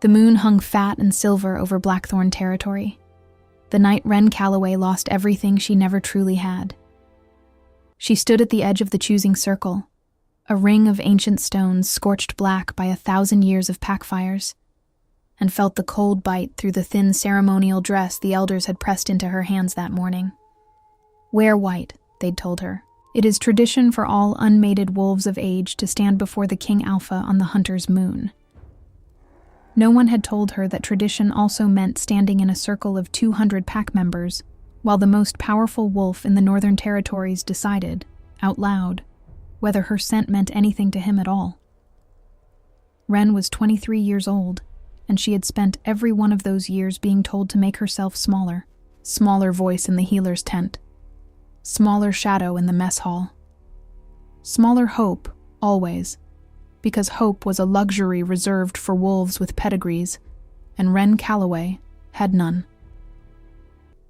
The moon hung fat and silver over Blackthorn territory, the night Wren Calloway lost everything she never truly had. She stood at the edge of the choosing circle, a ring of ancient stones scorched black by 1,000 years of pack fires, and felt the cold bite through the thin ceremonial dress the elders had pressed into her hands that morning. "Wear white," they'd told her. "It is tradition for all unmated wolves of age to stand before the King Alpha on the hunter's moon." No one had told her that tradition also meant standing in a circle of 200 pack members, while the most powerful wolf in the Northern Territories decided, out loud, whether her scent meant anything to him at all. Wren was 23 years old, and she had spent every one of those years being told to make herself smaller. Smaller voice in the healer's tent. Smaller shadow in the mess hall. Smaller hope, always, because hope was a luxury reserved for wolves with pedigrees, and Wren Calloway had none.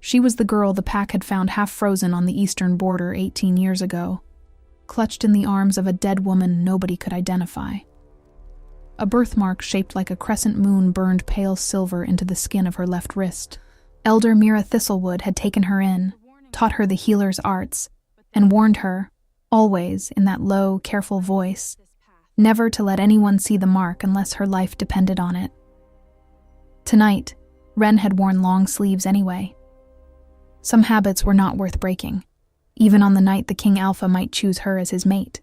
She was the girl the pack had found half frozen on the eastern border 18 years ago, clutched in the arms of a dead woman nobody could identify. A birthmark shaped like a crescent moon burned pale silver into the skin of her left wrist. Elder Mira Thistlewood had taken her in, taught her the healer's arts, and warned her, always in that low, careful voice, never to let anyone see the mark unless her life depended on it. Tonight, Wren had worn long sleeves anyway. Some habits were not worth breaking, even on the night the King Alpha might choose her as his mate,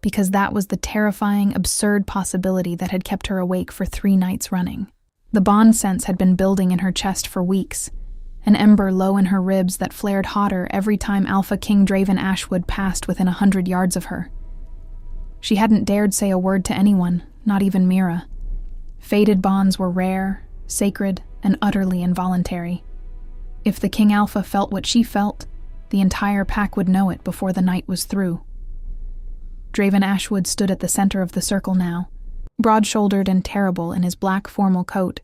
because that was the terrifying, absurd possibility that had kept her awake for 3 nights running. The bond sense had been building in her chest for weeks, an ember low in her ribs that flared hotter every time Alpha King Draven Ashwood passed within 100 yards of her. She hadn't dared say a word to anyone, not even Mira. Fated bonds were rare, sacred, and utterly involuntary. If the King Alpha felt what she felt, the entire pack would know it before the night was through. Draven Ashwood stood at the center of the circle now, broad-shouldered and terrible in his black formal coat,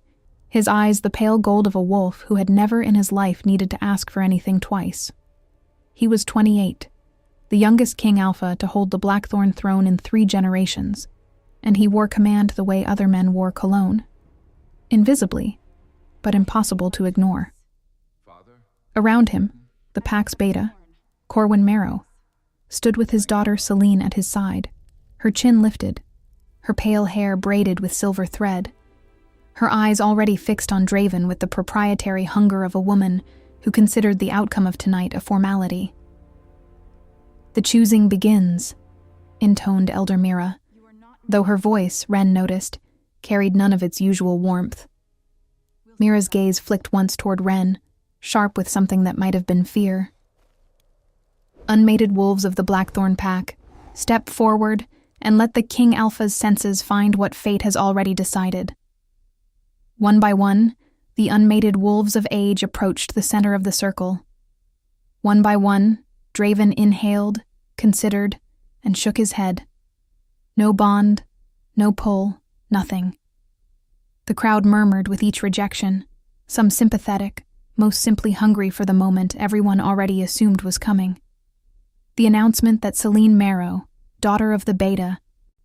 his eyes the pale gold of a wolf who had never in his life needed to ask for anything twice. He was 28, the youngest King Alpha to hold the Blackthorn throne in 3 generations, and he wore command the way other men wore cologne. Invisibly, but impossible to ignore. Around him, the pack's beta, Corwin Exposed, stood with his daughter Celine at his side, her chin lifted, her pale hair braided with silver thread, her eyes already fixed on Draven with the proprietary hunger of a woman who considered the outcome of tonight a formality. "The choosing begins," intoned Elder Mira, though her voice, Wren noticed, carried none of its usual warmth. Mira's gaze flicked once toward Wren, sharp with something that might have been fear. "Unmated wolves of the Blackthorn pack, step forward and let the King Alpha's senses find what fate has already decided." One by one, the unmated wolves of age approached the center of the circle. One by one, Draven inhaled, considered, and shook his head. No bond, no pull, nothing. The crowd murmured with each rejection, some sympathetic, most simply hungry for the moment everyone already assumed was coming. The announcement that Celine Marrow, daughter of the Beta,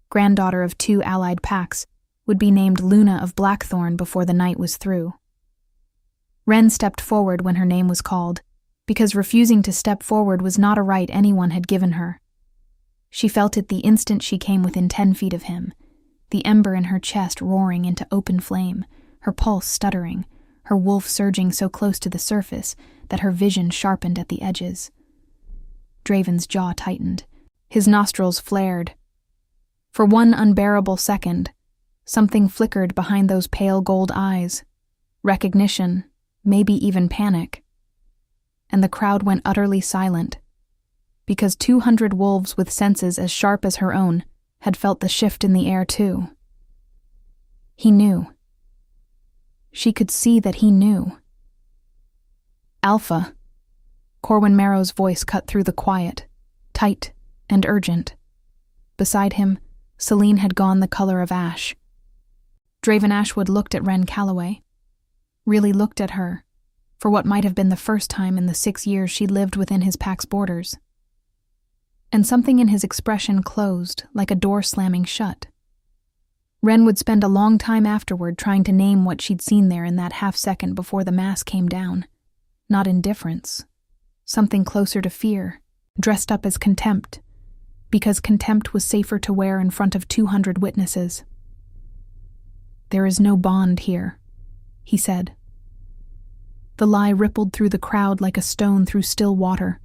granddaughter of 2 allied packs, would be named Luna of Blackthorn before the night was through. Wren stepped forward when her name was called, because refusing to step forward was not a right anyone had given her. She felt it the instant she came within 10 feet of him, the ember in her chest roaring into open flame, her pulse stuttering, her wolf surging so close to the surface that her vision sharpened at the edges. Draven's jaw tightened. His nostrils flared. For one unbearable second, something flickered behind those pale gold eyes. Recognition, maybe even panic. And the crowd went utterly silent, because 200 wolves with senses as sharp as her own had felt the shift in the air too. He knew. She could see that he knew. "Alpha." Corwin Marrow's voice cut through the quiet, tight and urgent. Beside him, Celine had gone the color of ash. Draven Ashwood looked at Wren Calloway. Really looked at her, for what might have been the first time in the 6 years she lived within his pack's borders. And something in his expression closed like a door slamming shut. Wren would spend a long time afterward trying to name what she'd seen there in that half-second before the mask came down. Not indifference. Something closer to fear, dressed up as contempt, because contempt was safer to wear in front of 200 witnesses. "There is no bond here," he said. The lie rippled through the crowd like a stone through still water,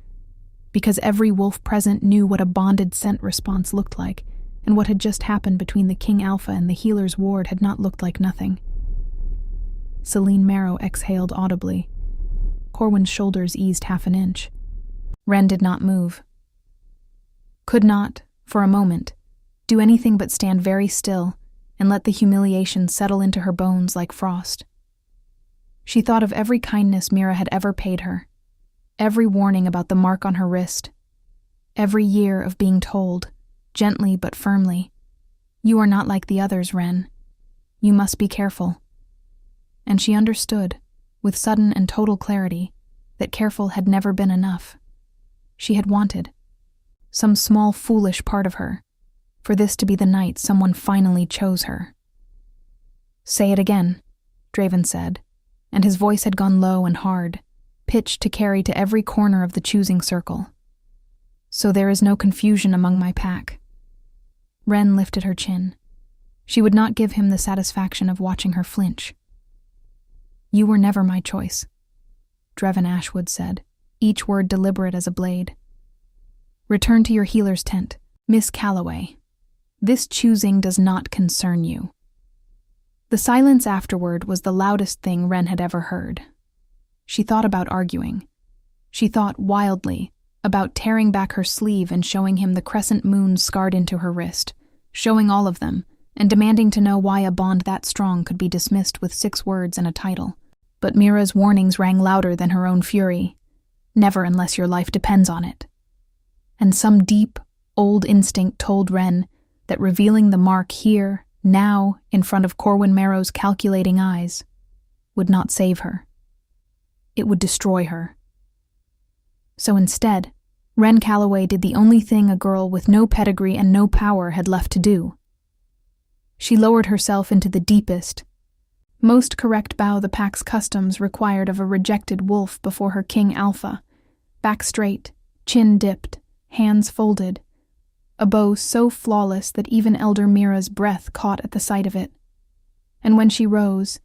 because every wolf present knew what a bonded scent response looked like, and what had just happened between the King Alpha and the healer's ward had not looked like nothing. Selene Marrow exhaled audibly. Corwin's shoulders eased half an inch. Wren did not move. Could not, for a moment, do anything but stand very still and let the humiliation settle into her bones like frost. She thought of every kindness Mira had ever paid her, every warning about the mark on her wrist, every year of being told, gently but firmly, "You are not like the others, Wren. You must be careful." And she understood, with sudden and total clarity, that careful had never been enough. She had wanted, some small foolish part of her, for this to be the night someone finally chose her. "Say it again," Draven said, and his voice had gone low and hard, pitched to carry to every corner of the choosing circle. "So there is no confusion among my pack." Wren lifted her chin. She would not give him the satisfaction of watching her flinch. "You were never my choice," Draven Ashwood said, each word deliberate as a blade. "Return to your healer's tent, Miss Calloway. This choosing does not concern you." The silence afterward was the loudest thing Wren had ever heard. She thought about arguing. She thought wildly about tearing back her sleeve and showing him the crescent moon scarred into her wrist, showing all of them, and demanding to know why a bond that strong could be dismissed with 6 words and a title. But Mira's warnings rang louder than her own fury. "Never unless your life depends on it." And some deep, old instinct told Wren that revealing the mark here, now, in front of Corwin Marrow's calculating eyes, would not save her. It would destroy her. So instead, Wren Calloway did the only thing a girl with no pedigree and no power had left to do. She lowered herself into the deepest, most correct bow the pack's customs required of a rejected wolf before her King Alpha, back straight, chin dipped, hands folded, a bow so flawless that even Elder Mira's breath caught at the sight of it. And when she rose,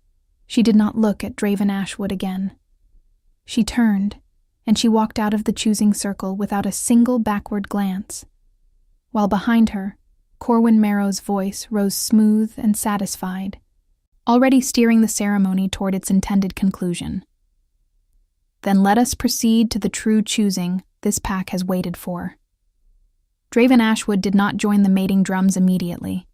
she did not look at Draven Ashwood again. She turned, and she walked out of the choosing circle without a single backward glance, while behind her, Corwin Marrow's voice rose smooth and satisfied, already steering the ceremony toward its intended conclusion. "Then let us proceed to the true choosing this pack has waited for." Draven Ashwood did not join the mating drums immediately.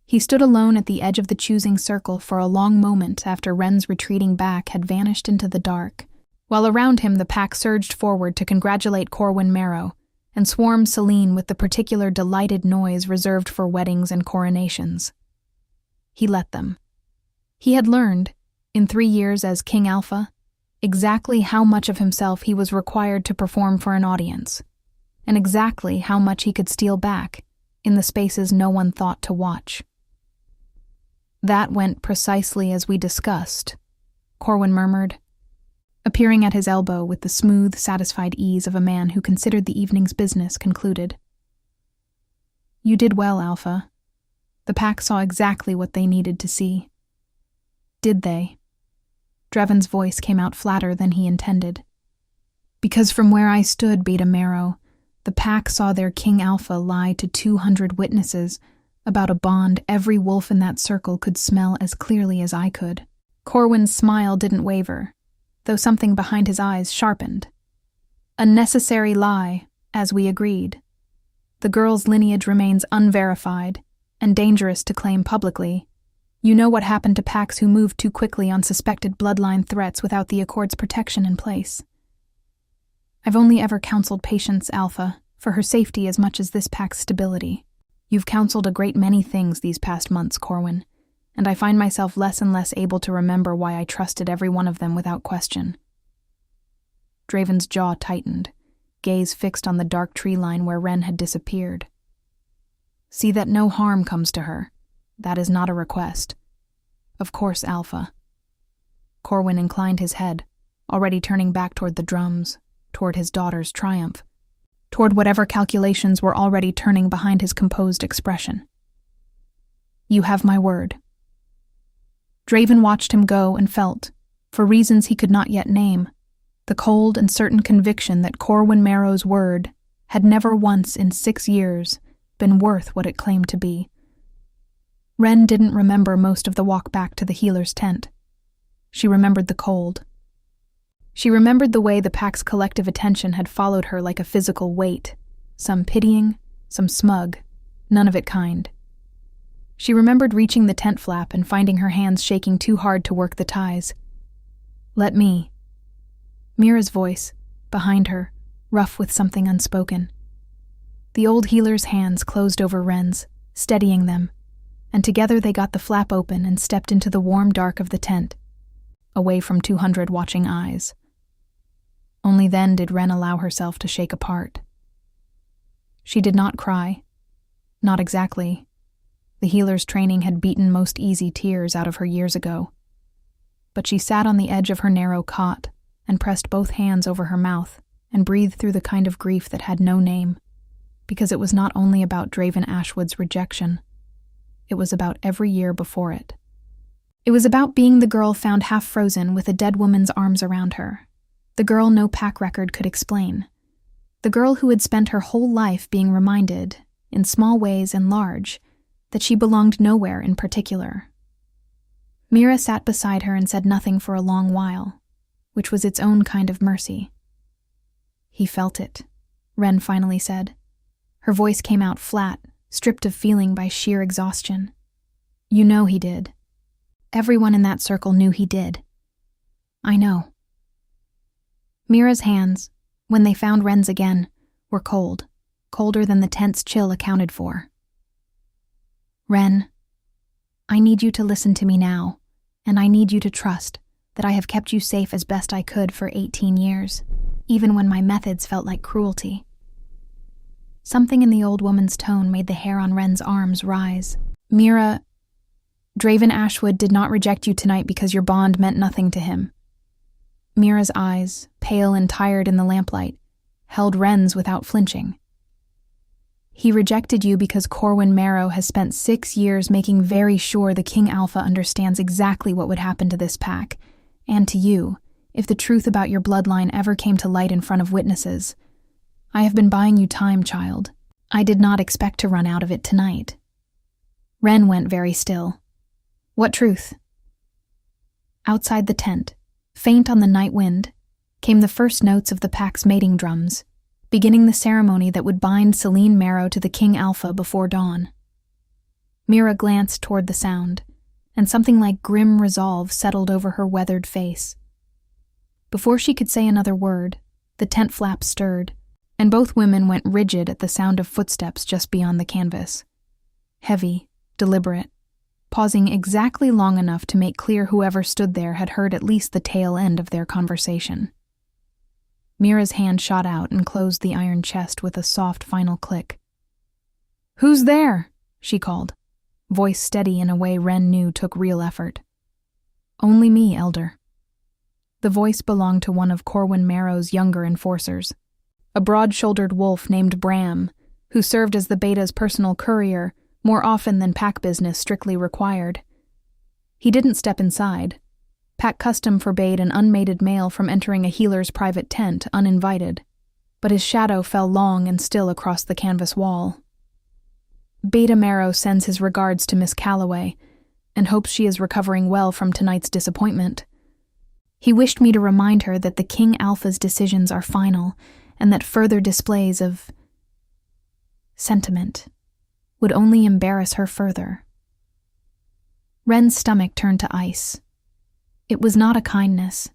He stood alone at the edge of the choosing circle for a long moment after Wren's retreating back had vanished into the dark, while around him the pack surged forward to congratulate Corwin Marrow and swarmed Selene with the particular delighted noise reserved for weddings and coronations. He let them. He had learned, in 3 years as King Alpha, exactly how much of himself he was required to perform for an audience, and exactly how much he could steal back in the spaces no one thought to watch. "That went precisely as we discussed," Corwin murmured, appearing at his elbow with the smooth, satisfied ease of a man who considered the evening's business concluded. "You did well, Alpha. The pack saw exactly what they needed to see." "Did they?" Draven's voice came out flatter than he intended. "Because from where I stood, Beta Marrow, the pack saw their King Alpha lie to 200 witnesses about a bond every wolf in that circle could smell as clearly as I could." Corwin's smile didn't waver, though something behind his eyes sharpened. "A necessary lie, as we agreed. The girl's lineage remains unverified and dangerous to claim publicly. You know what happened to packs who moved too quickly on suspected bloodline threats without the Accord's protection in place. I've only ever counseled patience, Alpha, for her safety as much as this pack's stability. You've counseled a great many things these past months, Corwin, and I find myself less and less able to remember why I trusted every one of them without question." Draven's jaw tightened, gaze fixed on the dark tree line where Wren had disappeared. "See that no harm comes to her. That is not a request. Of course, Alpha. Corwin inclined his head, already turning back toward the drums, toward his daughter's triumph, toward whatever calculations were already turning behind his composed expression. You have my word. Draven watched him go and felt, for reasons he could not yet name, the cold and certain conviction that Corwin Marrow's word had never once in 6 years been worth what it claimed to be. Wren didn't remember most of the walk back to the healer's tent. She remembered the cold. She remembered the way the pack's collective attention had followed her like a physical weight, some pitying, some smug, none of it kind. She remembered reaching the tent flap and finding her hands shaking too hard to work the ties. Let me. Mira's voice, behind her, rough with something unspoken. The old healer's hands closed over Wren's, steadying them, and together they got the flap open and stepped into the warm dark of the tent, away from 200 watching eyes. Only then did Wren allow herself to shake apart. She did not cry. Not exactly. The healer's training had beaten most easy tears out of her years ago. But she sat on the edge of her narrow cot and pressed both hands over her mouth and breathed through the kind of grief that had no name, because it was not only about Draven Ashwood's rejection. It was about every year before it. It was about being the girl found half frozen with a dead woman's arms around her, the girl no pack record could explain, the girl who had spent her whole life being reminded, in small ways and large, that she belonged nowhere in particular. Mira sat beside her and said nothing for a long while, which was its own kind of mercy. He felt it, Wren finally said. Her voice came out flat, stripped of feeling by sheer exhaustion. You know he did. Everyone in that circle knew he did. I know. Mira's hands, when they found Wren's again, were cold, colder than the tent's chill accounted for. Wren, I need you to listen to me now, and I need you to trust that I have kept you safe as best I could for 18 years, even when my methods felt like cruelty. Something in the old woman's tone made the hair on Wren's arms rise. Mira, Draven Ashwood did not reject you tonight because your bond meant nothing to him. Mira's eyes, pale and tired in the lamplight, held Wren's without flinching. He rejected you because Corwin Marrow has spent 6 years making very sure the King Alpha understands exactly what would happen to this pack, and to you, if the truth about your bloodline ever came to light in front of witnesses. I have been buying you time, child. I did not expect to run out of it tonight. Wren went very still. What truth? Outside the tent, faint on the night wind, came the first notes of the pack's mating drums, beginning the ceremony that would bind Selene Marrow to the King Alpha before dawn. Mira glanced toward the sound, and something like grim resolve settled over her weathered face. Before she could say another word, the tent flap stirred, and both women went rigid at the sound of footsteps just beyond the canvas. Heavy, deliberate, pausing exactly long enough to make clear whoever stood there had heard at least the tail end of their conversation. Mira's hand shot out and closed the iron chest with a soft final click. "Who's there?" she called, voice steady in a way Wren knew took real effort. "Only me, Elder." The voice belonged to one of Corwin Marrow's younger enforcers, a broad-shouldered wolf named Bram, who served as the beta's personal courier more often than pack business strictly required. He didn't step inside. Pack custom forbade an unmated male from entering a healer's private tent uninvited, but his shadow fell long and still across the canvas wall. Beta Marrow sends his regards to Miss Calloway and hopes she is recovering well from tonight's disappointment. He wished me to remind her that the King Alpha's decisions are final and that further displays of sentiment would only embarrass her further. Wren's stomach turned to ice. It was not a kindness.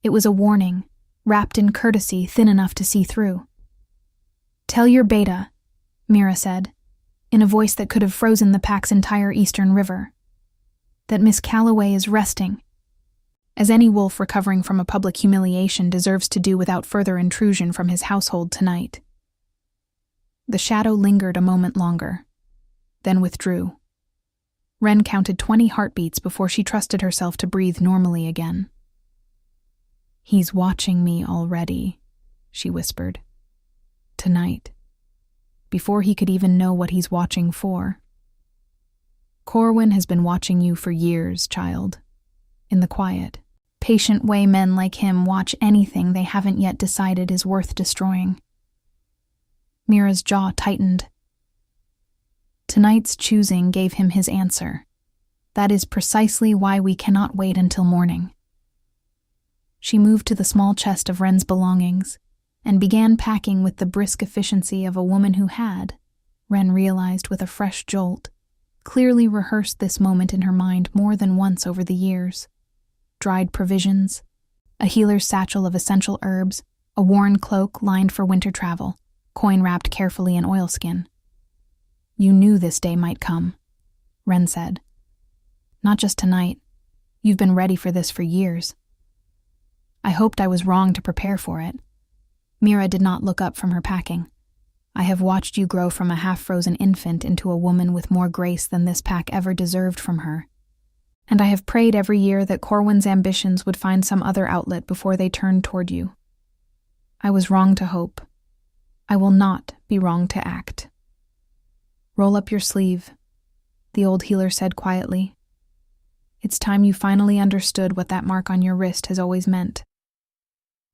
It was a warning, wrapped in courtesy thin enough to see through. "Tell your beta," Mira said, in a voice that could have frozen the pack's entire eastern river, "that Miss Calloway is resting, as any wolf recovering from a public humiliation deserves to do without further intrusion from his household tonight." The shadow lingered a moment longer, then withdrew. Wren counted 20 heartbeats before she trusted herself to breathe normally again. "He's watching me already," she whispered. "Tonight. Before he could even know what he's watching for. Corwin has been watching you for years, child. In the quiet, patient way men like him watch anything they haven't yet decided is worth destroying." Mira's jaw tightened. Tonight's choosing gave him his answer. That is precisely why we cannot wait until morning. She moved to the small chest of Wren's belongings and began packing with the brisk efficiency of a woman who had, Wren realized with a fresh jolt, clearly rehearsed this moment in her mind more than once over the years. Dried provisions, a healer's satchel of essential herbs, a worn cloak lined for winter travel, coin wrapped carefully in oilskin. "You knew this day might come," Wren said. "Not just tonight. You've been ready for this for years." "I hoped I was wrong to prepare for it." Mira did not look up from her packing. "I have watched you grow from a half-frozen infant into a woman with more grace than this pack ever deserved from her. And I have prayed every year that Corwin's ambitions would find some other outlet before they turned toward you. I was wrong to hope. I will not be wrong to act." "Roll up your sleeve," the old healer said quietly. "It's time you finally understood what that mark on your wrist has always meant.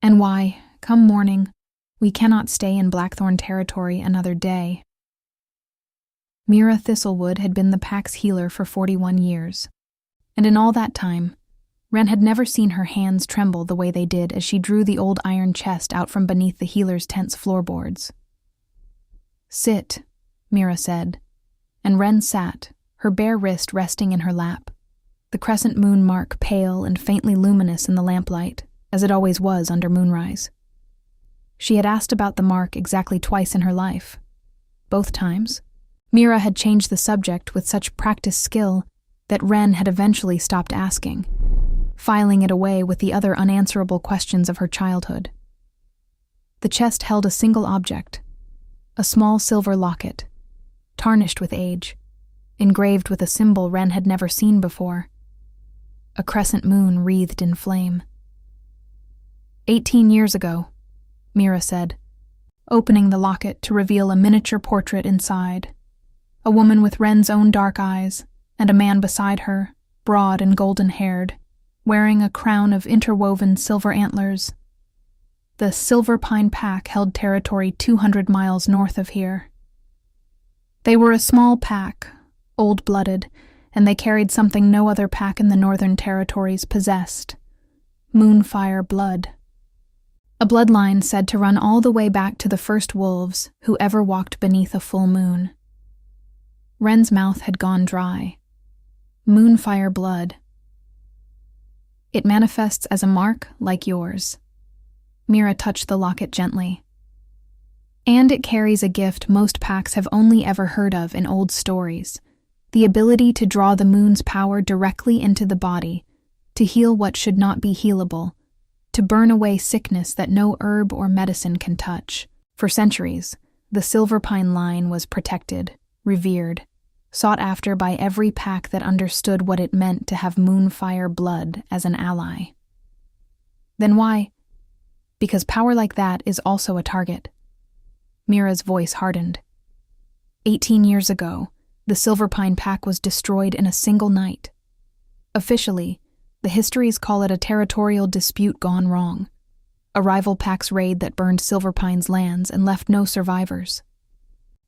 And why, come morning, we cannot stay in Blackthorn territory another day." Mira Thistlewood had been the pack's healer for 41 years, and in all that time, Wren had never seen her hands tremble the way they did as she drew the old iron chest out from beneath the healer's tense floorboards. "Sit," Mira said, and Wren sat, her bare wrist resting in her lap, the crescent moon mark pale and faintly luminous in the lamplight, as it always was under moonrise. She had asked about the mark exactly twice in her life. Both times, Mira had changed the subject with such practiced skill that Wren had eventually stopped asking, filing it away with the other unanswerable questions of her childhood. The chest held a single object, a small silver locket, tarnished with age, engraved with a symbol Wren had never seen before, a crescent moon wreathed in flame. 18 years ago, Mira said, opening the locket to reveal a miniature portrait inside, a woman with Wren's own dark eyes, and a man beside her, broad and golden-haired, wearing a crown of interwoven silver antlers. The Silverpine pack held territory 200 miles north of here. They were a small pack, old-blooded, and they carried something no other pack in the northern territories possessed: moonfire blood. A bloodline said to run all the way back to the first wolves who ever walked beneath a full moon. Wren's mouth had gone dry. Moonfire blood. It manifests as a mark like yours. Mira touched the locket gently. And it carries a gift most packs have only ever heard of in old stories: the ability to draw the moon's power directly into the body, to heal what should not be healable, to burn away sickness that no herb or medicine can touch. For centuries, the Silverpine line was protected, revered, sought after by every pack that understood what it meant to have moonfire blood as an ally. Then why? Because power like that is also a target. Mira's voice hardened. 18 years ago, the Silverpine pack was destroyed in a single night. Officially, the histories call it a territorial dispute gone wrong, a rival pack's raid that burned Silverpine's lands and left no survivors.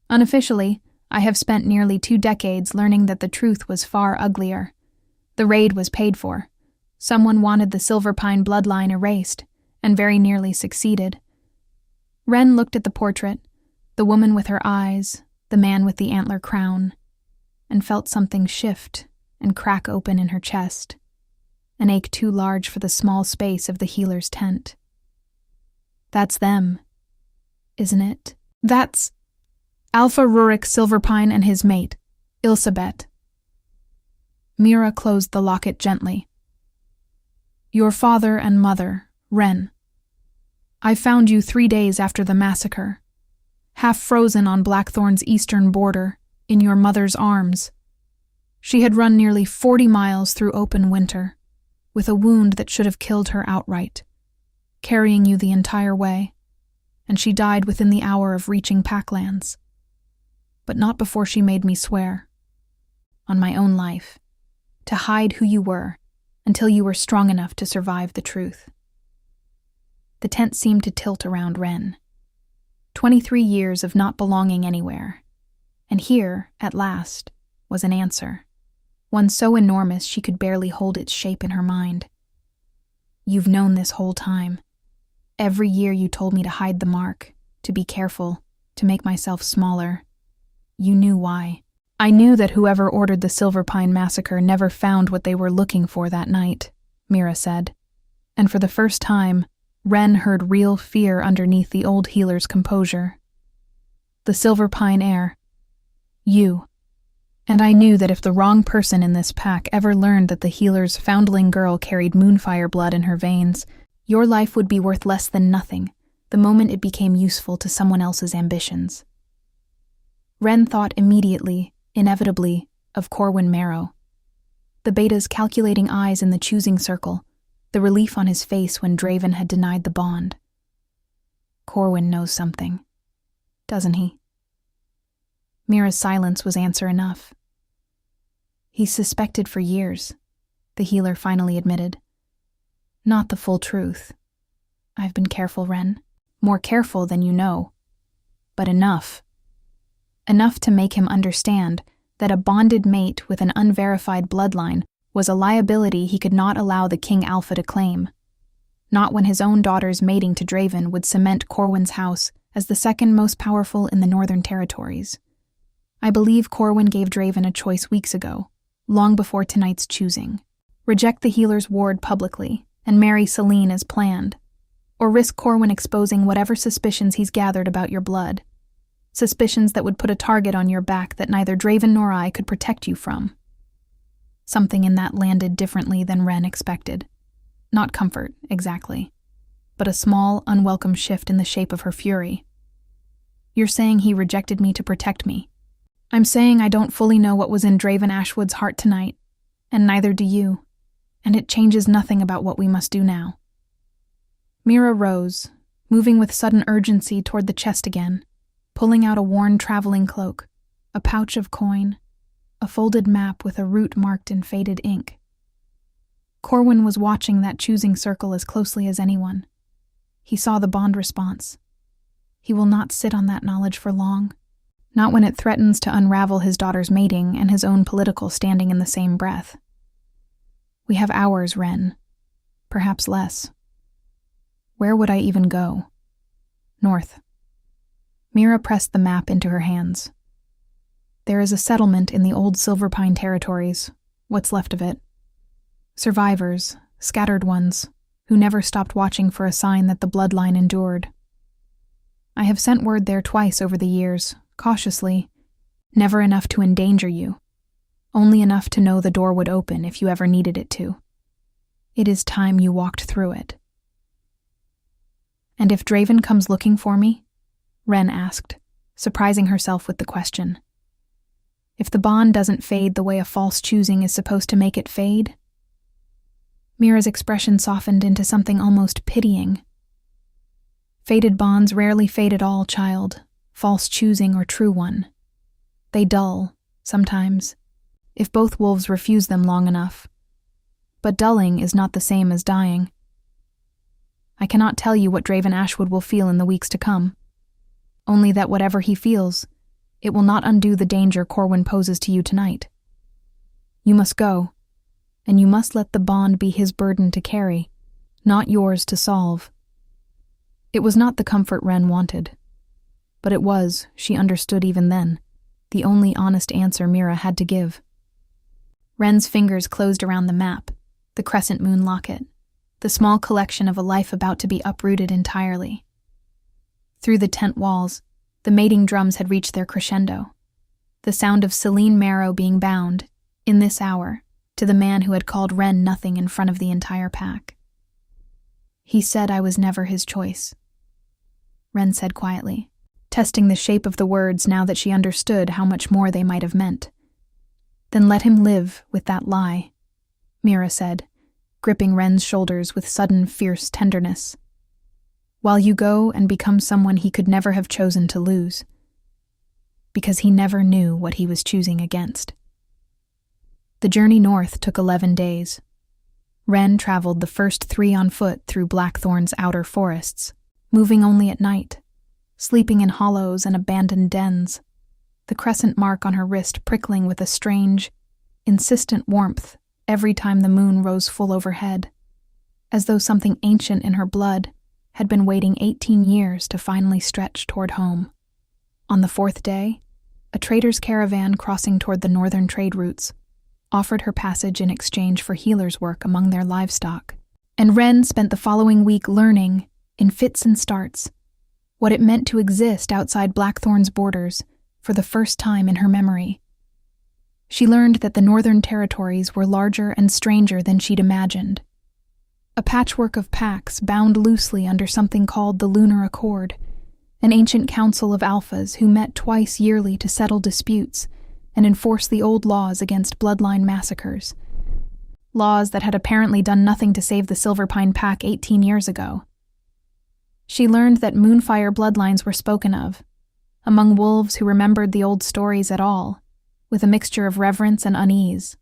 Unofficially, I have spent nearly 2 decades learning that the truth was far uglier. The raid was paid for. Someone wanted the Silverpine bloodline erased, and very nearly succeeded. Wren looked at the portrait, the woman with her eyes, the man with the antler crown, and felt something shift and crack open in her chest, an ache too large for the small space of the healer's tent. That's them, isn't it? That's Alpha Rurik Silverpine and his mate, Ilsabet. Mira closed the locket gently. Your father and mother, Wren. I found you 3 days after the massacre, half frozen on Blackthorn's eastern border, in your mother's arms. She had run nearly 40 miles through open winter, with a wound that should have killed her outright, carrying you the entire way, and she died within the hour of reaching Packlands. But not before she made me swear, on my own life, to hide who you were until you were strong enough to survive the truth. The tent seemed to tilt around Wren. 23 years of not belonging anywhere, and here, at last, was an answer, one so enormous she could barely hold its shape in her mind. You've known this whole time. Every year you told me to hide the mark, to be careful, to make myself smaller. You knew why. I knew that whoever ordered the Silverpine Massacre never found what they were looking for that night, Mira said. And for the first time, Wren heard real fear underneath the old healer's composure. The Silverpine heir. You. And I knew that if the wrong person in this pack ever learned that the healer's foundling girl carried moonfire blood in her veins, your life would be worth less than nothing the moment it became useful to someone else's ambitions. Wren thought immediately, inevitably, of Corwin Marrow. The beta's calculating eyes in the choosing circle, the relief on his face when Draven had denied the bond. Corwin knows something, doesn't he? Mira's silence was answer enough. He's suspected for years, the healer finally admitted. Not the full truth. I've been careful, Wren. More careful than you know. But enough. Enough to make him understand that a bonded mate with an unverified bloodline was a liability he could not allow the King Alpha to claim. Not when his own daughter's mating to Draven would cement Corwin's house as the second most powerful in the Northern Territories. I believe Corwin gave Draven a choice weeks ago, long before tonight's choosing. Reject the healer's ward publicly and marry Celine as planned, or risk Corwin exposing whatever suspicions he's gathered about your blood. Suspicions that would put a target on your back that neither Draven nor I could protect you from. Something in that landed differently than Wren expected. Not comfort, exactly, but a small, unwelcome shift in the shape of her fury. You're saying he rejected me to protect me. I'm saying I don't fully know what was in Draven Ashwood's heart tonight, and neither do you, and it changes nothing about what we must do now. Mira rose, moving with sudden urgency toward the chest again, pulling out a worn traveling cloak, a pouch of coin, a folded map with a route marked in faded ink. Corwin was watching that choosing circle as closely as anyone. He saw the bond response. He will not sit on that knowledge for long. Not when it threatens to unravel his daughter's mating and his own political standing in the same breath. We have hours, Wren. Perhaps less. Where would I even go? North. Mira pressed the map into her hands. There is a settlement in the old Silverpine territories, what's left of it. Survivors, scattered ones, who never stopped watching for a sign that the bloodline endured. I have sent word there twice over the years, cautiously, never enough to endanger you, only enough to know the door would open if you ever needed it to. It is time you walked through it. And if Draven comes looking for me? Wren asked, surprising herself with the question. If the bond doesn't fade the way a false choosing is supposed to make it fade? Mira's expression softened into something almost pitying. Faded bonds rarely fade at all, child. False choosing or true one. They dull, sometimes, if both wolves refuse them long enough. But dulling is not the same as dying. I cannot tell you what Draven Ashwood will feel in the weeks to come. Only that whatever he feels, it will not undo the danger Corwin poses to you tonight. You must go, and you must let the bond be his burden to carry, not yours to solve. It was not the comfort Wren wanted. But it was, she understood even then, the only honest answer Mira had to give. Wren's fingers closed around the map, the crescent moon locket, the small collection of a life about to be uprooted entirely. Through the tent walls, the mating drums had reached their crescendo, the sound of Celine Marrow being bound, in this hour, to the man who had called Wren nothing in front of the entire pack. He said I was never his choice, Wren said quietly, testing the shape of the words now that she understood how much more they might have meant. Then let him live with that lie, Mira said, gripping Wren's shoulders with sudden, fierce tenderness. While you go and become someone he could never have chosen to lose, because he never knew what he was choosing against. The journey north took 11 days. Wren traveled the first 3 on foot through Blackthorn's outer forests, moving only at night, sleeping in hollows and abandoned dens, the crescent mark on her wrist prickling with a strange, insistent warmth every time the moon rose full overhead, as though something ancient in her blood had been waiting 18 years to finally stretch toward home. On the 4th day, a trader's caravan crossing toward the northern trade routes offered her passage in exchange for healer's work among their livestock, and Wren spent the following week learning, in fits and starts, what it meant to exist outside Blackthorn's borders for the first time in her memory. She learned that the northern territories were larger and stranger than she'd imagined. A patchwork of packs bound loosely under something called the Lunar Accord, an ancient council of alphas who met twice yearly to settle disputes and enforce the old laws against bloodline massacres. Laws that had apparently done nothing to save the Silverpine Pack 18 years ago. She learned that Moonfire bloodlines were spoken of, among wolves who remembered the old stories at all, with a mixture of reverence and unease.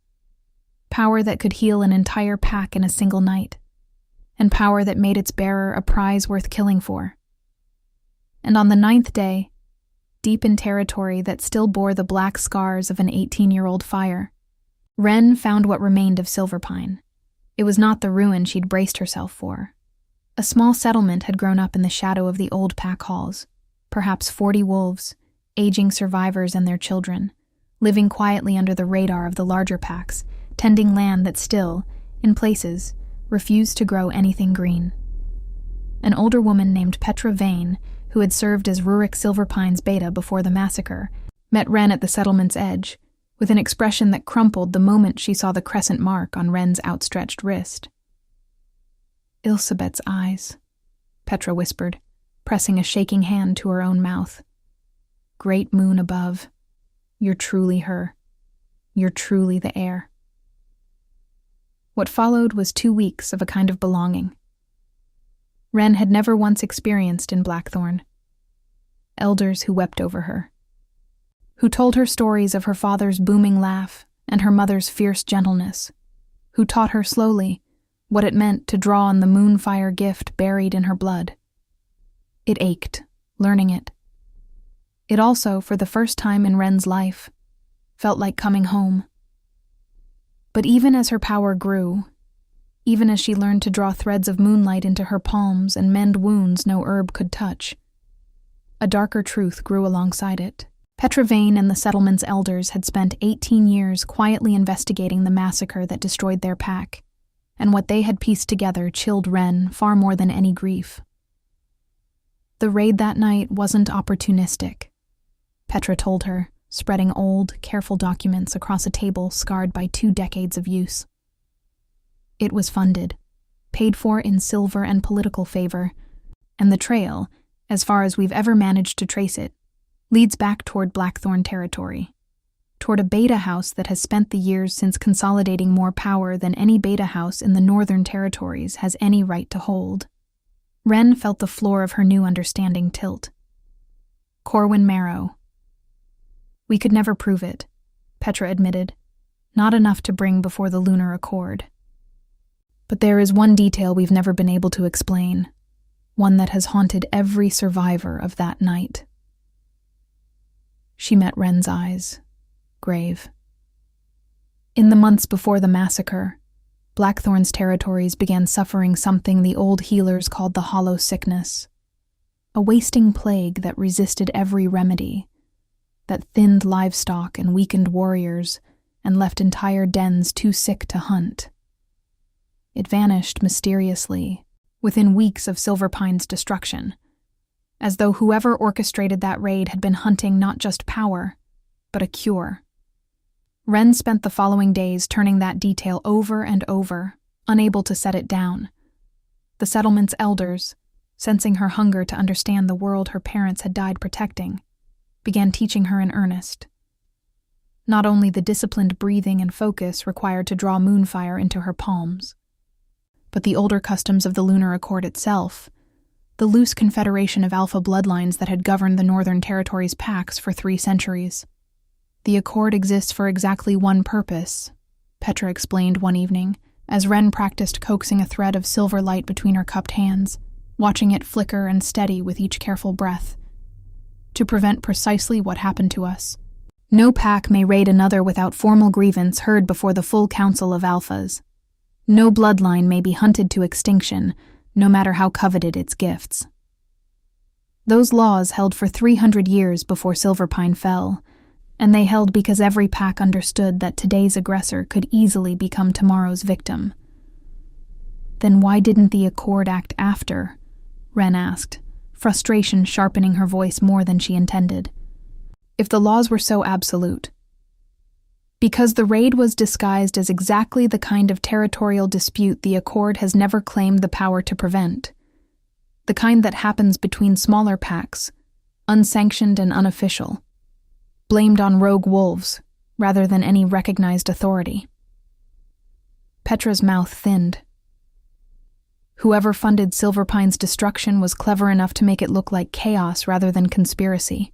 Power that could heal an entire pack in a single night, and power that made its bearer a prize worth killing for. And on the 9th day, deep in territory that still bore the black scars of an 18-year-old fire, Wren found what remained of Silverpine. It was not the ruin she'd braced herself for. A small settlement had grown up in the shadow of the old pack halls, perhaps 40 wolves, aging survivors and their children, living quietly under the radar of the larger packs, tending land that still, in places, refused to grow anything green. An older woman named Petra Vane, who had served as Rurik Silverpine's beta before the massacre, met Wren at the settlement's edge, with an expression that crumpled the moment she saw the crescent mark on Wren's outstretched wrist. "Ilsebet's eyes," Petra whispered, pressing a shaking hand to her own mouth. "Great moon above. You're truly her. You're truly the heir." What followed was 2 weeks of a kind of belonging Wren had never once experienced in Blackthorn. Elders who wept over her, who told her stories of her father's booming laugh and her mother's fierce gentleness, who taught her slowly what it meant to draw on the moonfire gift buried in her blood. It ached, learning it. It also, for the first time in Wren's life, felt like coming home. But even as her power grew, even as she learned to draw threads of moonlight into her palms and mend wounds no herb could touch, a darker truth grew alongside it. Petra Vane and the settlement's elders had spent 18 years quietly investigating the massacre that destroyed their pack, and what they had pieced together chilled Wren far more than any grief. The raid that night wasn't opportunistic, Petra told her, spreading old, careful documents across a table scarred by 2 decades of use. It was funded, paid for in silver and political favor, and the trail, as far as we've ever managed to trace it, leads back toward Blackthorn territory, toward a beta house that has spent the years since consolidating more power than any beta house in the northern territories has any right to hold. Wren felt the floor of her new understanding tilt. Corwin Marrow. "We could never prove it," Petra admitted. "Not enough to bring before the Lunar Accord. But there is one detail we've never been able to explain, one that has haunted every survivor of that night." She met Wren's eyes, grave. In the months before the massacre, Blackthorn's territories began suffering something the old healers called the Hollow Sickness, a wasting plague that resisted every remedy, that thinned livestock and weakened warriors and left entire dens too sick to hunt. It vanished mysteriously, within weeks of Silverpine's destruction, as though whoever orchestrated that raid had been hunting not just power, but a cure. Wren spent the following days turning that detail over and over, unable to set it down. The settlement's elders, sensing her hunger to understand the world her parents had died protecting, began teaching her in earnest. not only the disciplined breathing and focus required to draw moonfire into her palms, but the older customs of the Lunar Accord itself, the loose confederation of alpha bloodlines that had governed the Northern Territories' packs for 3 centuries. The Accord exists for exactly one purpose, Petra explained one evening, as Wren practiced coaxing a thread of silver light between her cupped hands, watching it flicker and steady with each careful breath. To prevent precisely what happened to us. No pack may raid another without formal grievance heard before the full council of alphas. No bloodline may be hunted to extinction, no matter how coveted its gifts. Those laws held for 300 years before Silverpine fell, and they held because every pack understood that today's aggressor could easily become tomorrow's victim. Then why didn't the Accord act after? Wren asked, frustration sharpening her voice more than she intended. If the laws were so absolute. Because the raid was disguised as exactly the kind of territorial dispute the Accord has never claimed the power to prevent. The kind that happens between smaller packs, unsanctioned and unofficial, blamed on rogue wolves rather than any recognized authority. Petra's mouth thinned. Whoever funded Silverpine's destruction was clever enough to make it look like chaos rather than conspiracy.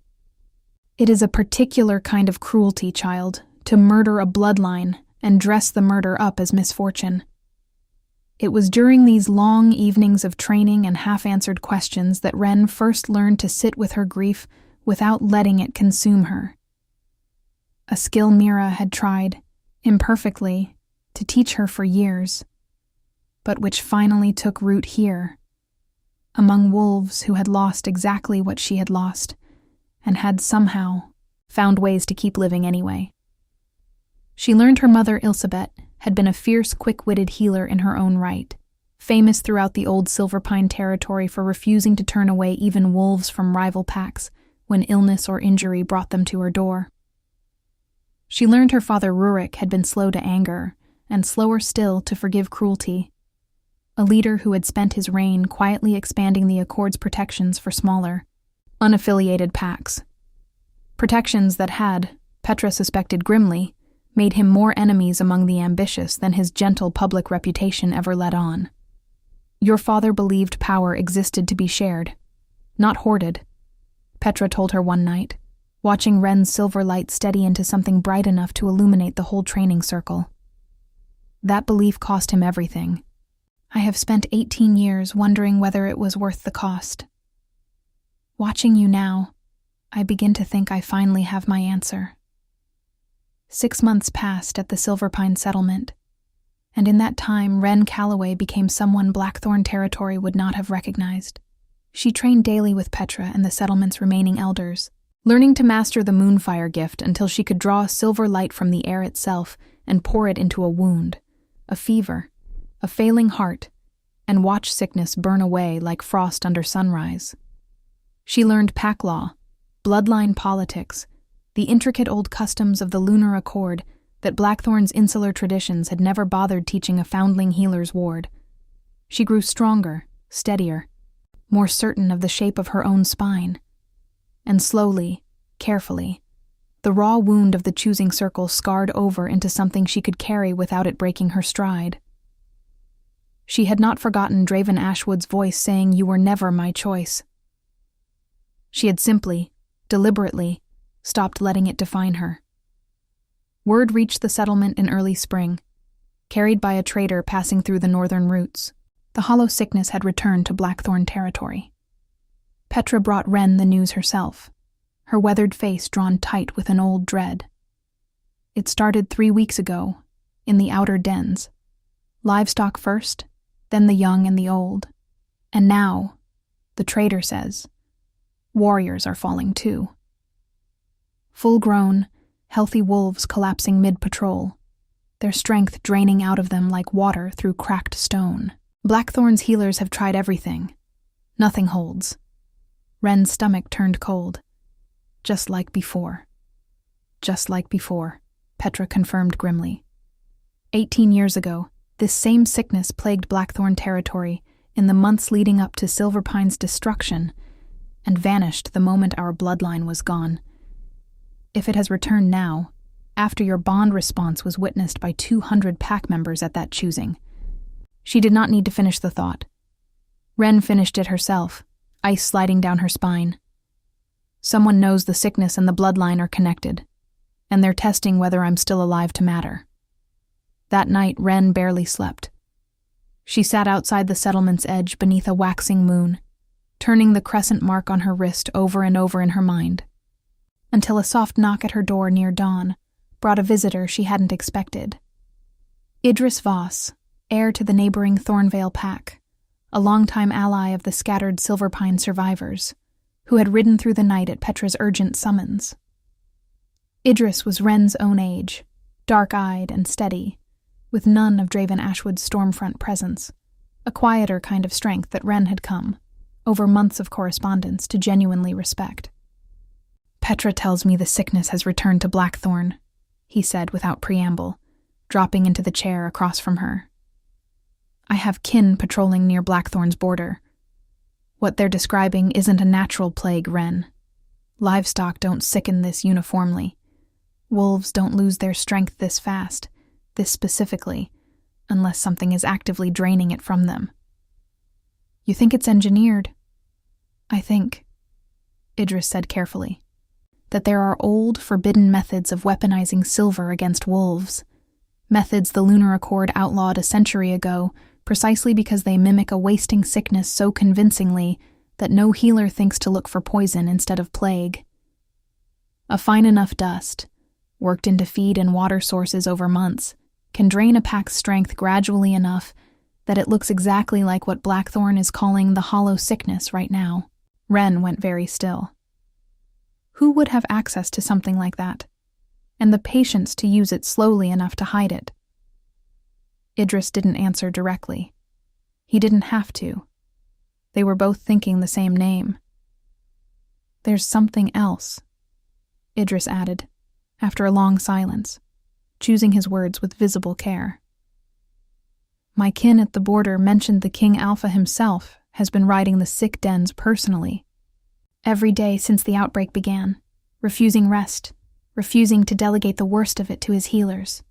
It is a particular kind of cruelty, child, to murder a bloodline and dress the murder up as misfortune. It was during these long evenings of training and half-answered questions that Wren first learned to sit with her grief without letting it consume her. A skill Mira had tried, imperfectly, to teach her for years, but which finally took root here, among wolves who had lost exactly what she had lost, and had somehow found ways to keep living anyway. She learned her mother, Ilsabet, had been a fierce, quick-witted healer in her own right, famous throughout the old Silverpine territory for refusing to turn away even wolves from rival packs when illness or injury brought them to her door. She learned her father Rurik had been slow to anger, and slower still to forgive cruelty, a leader who had spent his reign quietly expanding the Accord's protections for smaller, unaffiliated packs. Protections that had, Petra suspected grimly, made him more enemies among the ambitious than his gentle public reputation ever let on. Your father believed power existed to be shared, not hoarded, Petra told her one night, watching Wren's silver light steady into something bright enough to illuminate the whole training circle. That belief cost him everything. I have spent 18 years wondering whether it was worth the cost. Watching you now, I begin to think I finally have my answer. 6 months passed at the Silverpine settlement, and in that time Wren Calloway became someone Blackthorn territory would not have recognized. She trained daily with Petra and the settlement's remaining elders, learning to master the moonfire gift until she could draw silver light from the air itself and pour it into a wound, a fever, a failing heart, and watch sickness burn away like frost under sunrise. She learned pack law, bloodline politics, the intricate old customs of the Lunar Accord that Blackthorn's insular traditions had never bothered teaching a foundling healer's ward. She grew stronger, steadier, more certain of the shape of her own spine. And slowly, carefully, the raw wound of the choosing circle scarred over into something she could carry without it breaking her stride. She had not forgotten Draven Ashwood's voice saying, "You were never my choice." She had simply, deliberately, stopped letting it define her. Word reached the settlement in early spring, carried by a trader passing through the northern routes. The hollow sickness had returned to Blackthorn territory. Petra brought Wren the news herself, her weathered face drawn tight with an old dread. It started 3 weeks ago, in the outer dens. Livestock first, then the young and the old. And now, the trader says, warriors are falling too. Full-grown, healthy wolves collapsing mid-patrol, their strength draining out of them like water through cracked stone. Blackthorn's healers have tried everything. Nothing holds. Wren's stomach turned cold. Just like before. Just like before, Petra confirmed grimly. 18 years ago, this same sickness plagued Blackthorn territory in the months leading up to Silverpine's destruction, and vanished the moment our bloodline was gone. If it has returned now, after your bond response was witnessed by 200 pack members at that choosing. She did not need to finish the thought. Wren finished it herself, ice sliding down her spine. Someone knows the sickness and the bloodline are connected, and they're testing whether I'm still alive to matter. That night, Wren barely slept. She sat outside the settlement's edge beneath a waxing moon, turning the crescent mark on her wrist over and over in her mind, until a soft knock at her door near dawn brought a visitor she hadn't expected. Idris Voss, heir to the neighboring Thornvale pack, a longtime ally of the scattered Silverpine survivors, who had ridden through the night at Petra's urgent summons. Idris was Wren's own age, dark-eyed and steady, with none of Draven Ashwood's stormfront presence, a quieter kind of strength that Wren had come, over months of correspondence, to genuinely respect. "Petra tells me the sickness has returned to Blackthorn," he said without preamble, dropping into the chair across from her. "I have kin patrolling near Blackthorn's border. What they're describing isn't a natural plague, Wren. Livestock don't sicken this uniformly. Wolves don't lose their strength this fast, this specifically, unless something is actively draining it from them." "You think it's engineered?" "I think," Idris said carefully, "that there are old, forbidden methods of weaponizing silver against wolves, methods the Lunar Accord outlawed a century ago precisely because they mimic a wasting sickness so convincingly that no healer thinks to look for poison instead of plague. A fine enough dust, worked into feed and water sources over months, can drain a pack's strength gradually enough that it looks exactly like what Blackthorn is calling the hollow sickness right now." Wren went very still. Who would have access to something like that, and the patience to use it slowly enough to hide it? Idris didn't answer directly. He didn't have to. They were both thinking the same name. "There's something else," Idris added, after a long silence, choosing his words with visible care. "My kin at the border mentioned the King Alpha himself has been riding the sick dens personally, every day since the outbreak began, refusing rest, refusing to delegate the worst of it to his healers.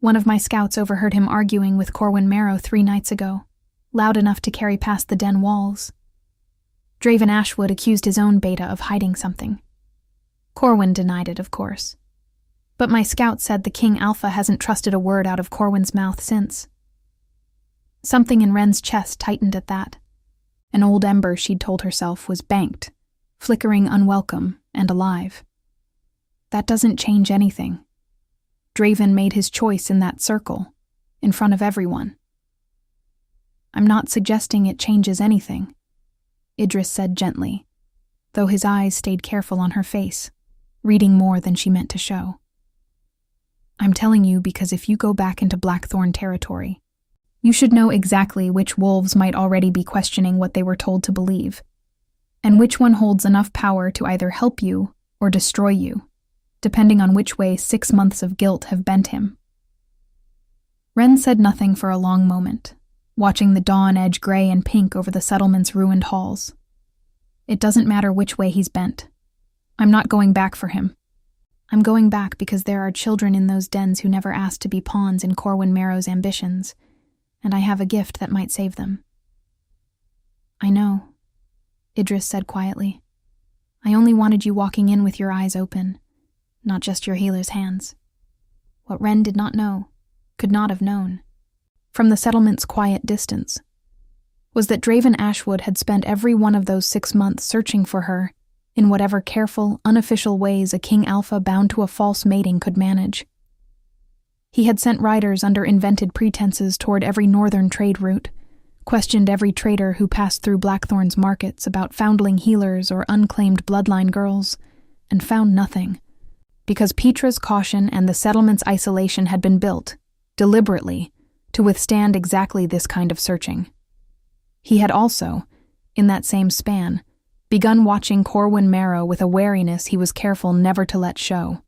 One of my scouts overheard him arguing with Corwin 3 nights ago, loud enough to carry past the den walls. Draven Ashwood accused his own beta of hiding something. Corwin denied it, of course. But my scout said the King Alpha hasn't trusted a word out of Corwin's mouth since." Something in Wren's chest tightened at that. An old ember she'd told herself was banked, flickering unwelcome and alive. That doesn't change anything. Draven made his choice in that circle, in front of everyone. "I'm not suggesting it changes anything," Idris said gently, though his eyes stayed careful on her face, reading more than she meant to show. "I'm telling you because if you go back into Blackthorn territory, you should know exactly which wolves might already be questioning what they were told to believe, and which one holds enough power to either help you or destroy you, depending on which way 6 months of guilt have bent him." Wren said nothing for a long moment, watching the dawn edge gray and pink over the settlement's ruined halls. "It doesn't matter which way he's bent. I'm not going back for him. I'm going back because there are children in those dens who never asked to be pawns in Corwin Marrow's ambitions, and I have a gift that might save them." "I know," Idris said quietly. "I only wanted you walking in with your eyes open, not just your healer's hands." What Wren did not know, could not have known, from the settlement's quiet distance, was that Draven Ashwood had spent every one of those 6 months searching for her in whatever careful, unofficial ways a King Alpha bound to a false mating could manage. He had sent riders under invented pretenses toward every northern trade route, questioned every trader who passed through Blackthorn's markets about foundling healers or unclaimed bloodline girls, and found nothing, because Petra's caution and the settlement's isolation had been built, deliberately, to withstand exactly this kind of searching. He had also, in that same span, begun watching Corwin Marrow with a wariness he was careful never to let show.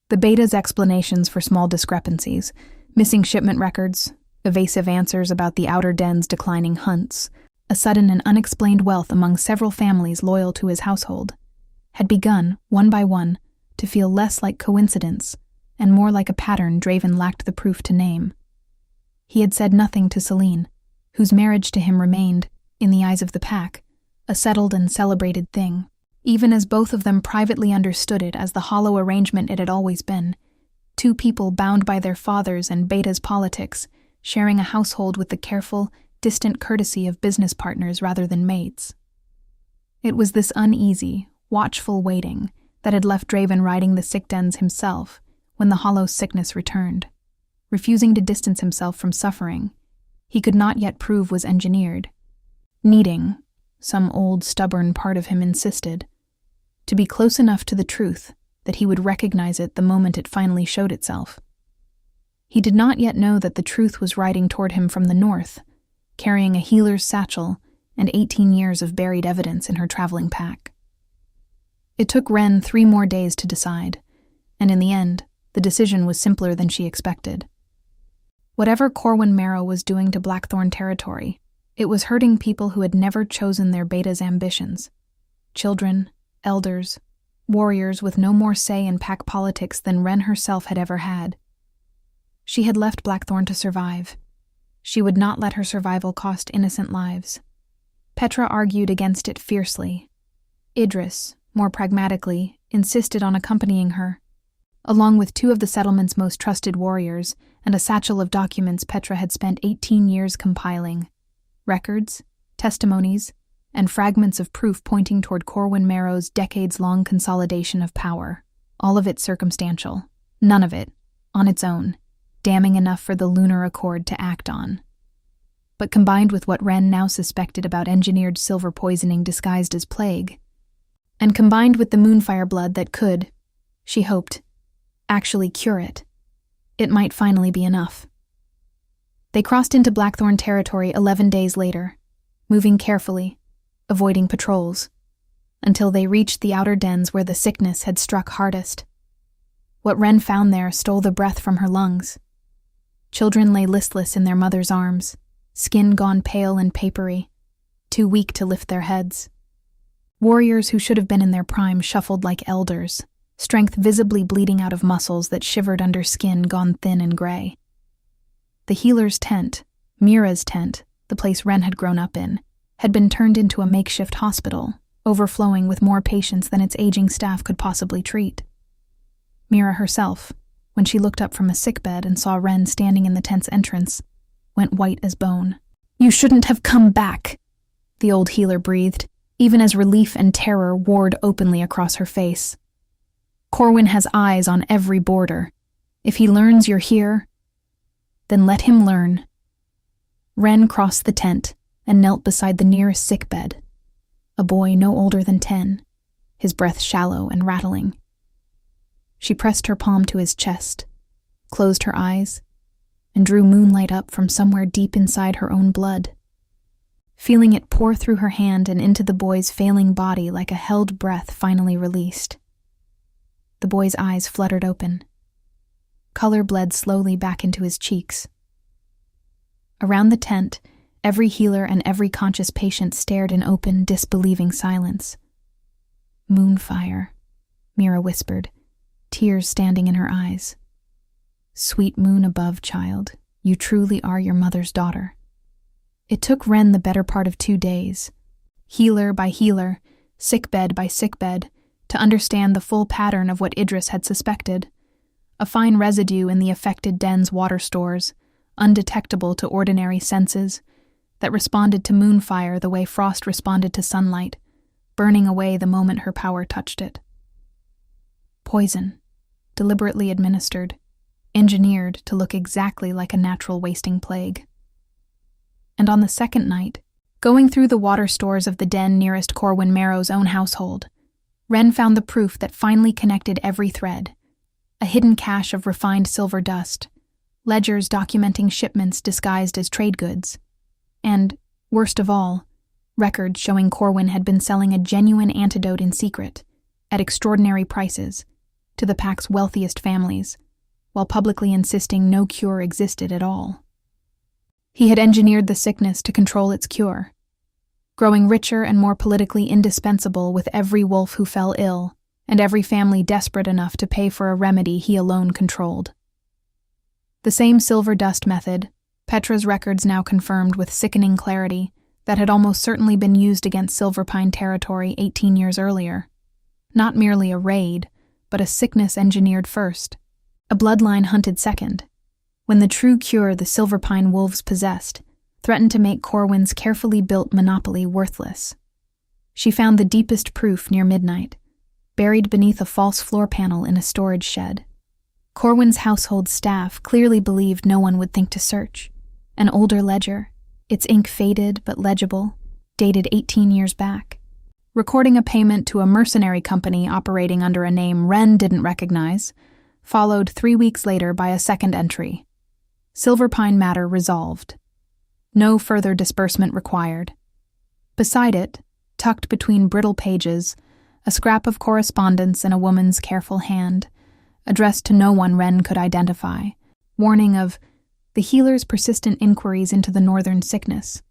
The beta's explanations for small discrepancies, missing shipment records, evasive answers about the outer den's declining hunts, a sudden and unexplained wealth among several families loyal to his household, had begun, one by one, to feel less like coincidence and more like a pattern Draven lacked the proof to name. He had said nothing to Celine, whose marriage to him remained, in the eyes of the pack, a settled and celebrated thing, even as both of them privately understood it as the hollow arrangement it had always been, two people bound by their fathers and Beta's politics, sharing a household with the careful, distant courtesy of business partners rather than mates. It was this uneasy, watchful waiting that had left Draven riding the sick dens himself when the hollow sickness returned, refusing to distance himself from suffering he could not yet prove was engineered, needing, some old stubborn part of him insisted, to be close enough to the truth that he would recognize it the moment it finally showed itself. He did not yet know that the truth was riding toward him from the north, carrying a healer's satchel and 18 years of buried evidence in her traveling pack. It took Wren 3 more days to decide, and in the end, the decision was simpler than she expected. Whatever Corwin Mira was doing to Blackthorn territory, it was hurting people who had never chosen their Beta's ambitions. Children, elders, warriors with no more say in pack politics than Wren herself had ever had. She had left Blackthorn to survive. She would not let her survival cost innocent lives. Petra argued against it fiercely. Idris, more pragmatically, insisted on accompanying her, along with 2 of the settlement's most trusted warriors and a satchel of documents Petra had spent 18 years compiling. Records, testimonies, and fragments of proof pointing toward Corwin Mira's decades-long consolidation of power, all of it circumstantial, none of it, on its own, damning enough for the Lunar Accord to act on. But combined with what Wren now suspected about engineered silver poisoning disguised as plague, and combined with the moonfire blood that could, she hoped, actually cure it, it might finally be enough. They crossed into Blackthorn territory 11 days later, moving carefully, avoiding patrols, until they reached the outer dens where the sickness had struck hardest. What Wren found there stole the breath from her lungs. Children lay listless in their mother's arms, skin gone pale and papery, too weak to lift their heads. Warriors who should have been in their prime shuffled like elders, strength visibly bleeding out of muscles that shivered under skin gone thin and gray. The healer's tent, Mira's tent, the place Wren had grown up in, had been turned into a makeshift hospital, overflowing with more patients than its aging staff could possibly treat. Mira herself, when she looked up from a sickbed and saw Wren standing in the tent's entrance, went white as bone. "You shouldn't have come back," the old healer breathed, even as relief and terror warred openly across her face. "Corwin has eyes on every border. If he learns you're here, then let him learn." Wren crossed the tent and knelt beside the nearest sickbed, a boy no older than 10, his breath shallow and rattling. She pressed her palm to his chest, closed her eyes, and drew moonlight up from somewhere deep inside her own blood, feeling it pour through her hand and into the boy's failing body like a held breath finally released. The boy's eyes fluttered open. Color bled slowly back into his cheeks. Around the tent, every healer and every conscious patient stared in open, disbelieving silence. "Moonfire," Mira whispered, tears standing in her eyes. "Sweet moon above, child, you truly are your mother's daughter." It took Wren the better part of 2 days, healer by healer, sickbed by sickbed, to understand the full pattern of what Idris had suspected. A fine residue in the affected den's water stores, undetectable to ordinary senses, that responded to moonfire the way frost responded to sunlight, burning away the moment her power touched it. Poison, deliberately administered, engineered to look exactly like a natural wasting plague. And on the second night, going through the water stores of the den nearest Corwin Mira's own household, Wren found the proof that finally connected every thread: a hidden cache of refined silver dust, ledgers documenting shipments disguised as trade goods, and, worst of all, records showing Corwin had been selling a genuine antidote in secret, at extraordinary prices, to the pack's wealthiest families, while publicly insisting no cure existed at all. He had engineered the sickness to control its cure, growing richer and more politically indispensable with every wolf who fell ill, and every family desperate enough to pay for a remedy he alone controlled. The same silver dust method, Petra's records now confirmed with sickening clarity, that had almost certainly been used against Silverpine territory 18 years earlier. Not merely a raid, but a sickness engineered first, a bloodline hunted second, when the true cure the Silverpine wolves possessed threatened to make Corwin's carefully built monopoly worthless. She found the deepest proof near midnight, buried beneath a false floor panel in a storage shed. Corwin's household staff clearly believed no one would think to search. An older ledger, its ink faded but legible, dated 18 years back, recording a payment to a mercenary company operating under a name Wren didn't recognize, followed 3 weeks later by a second entry. Silverpine matter resolved. No further disbursement required. Beside it, tucked between brittle pages, a scrap of correspondence in a woman's careful hand, addressed to no one Wren could identify, warning of the healer's persistent inquiries into the northern sickness,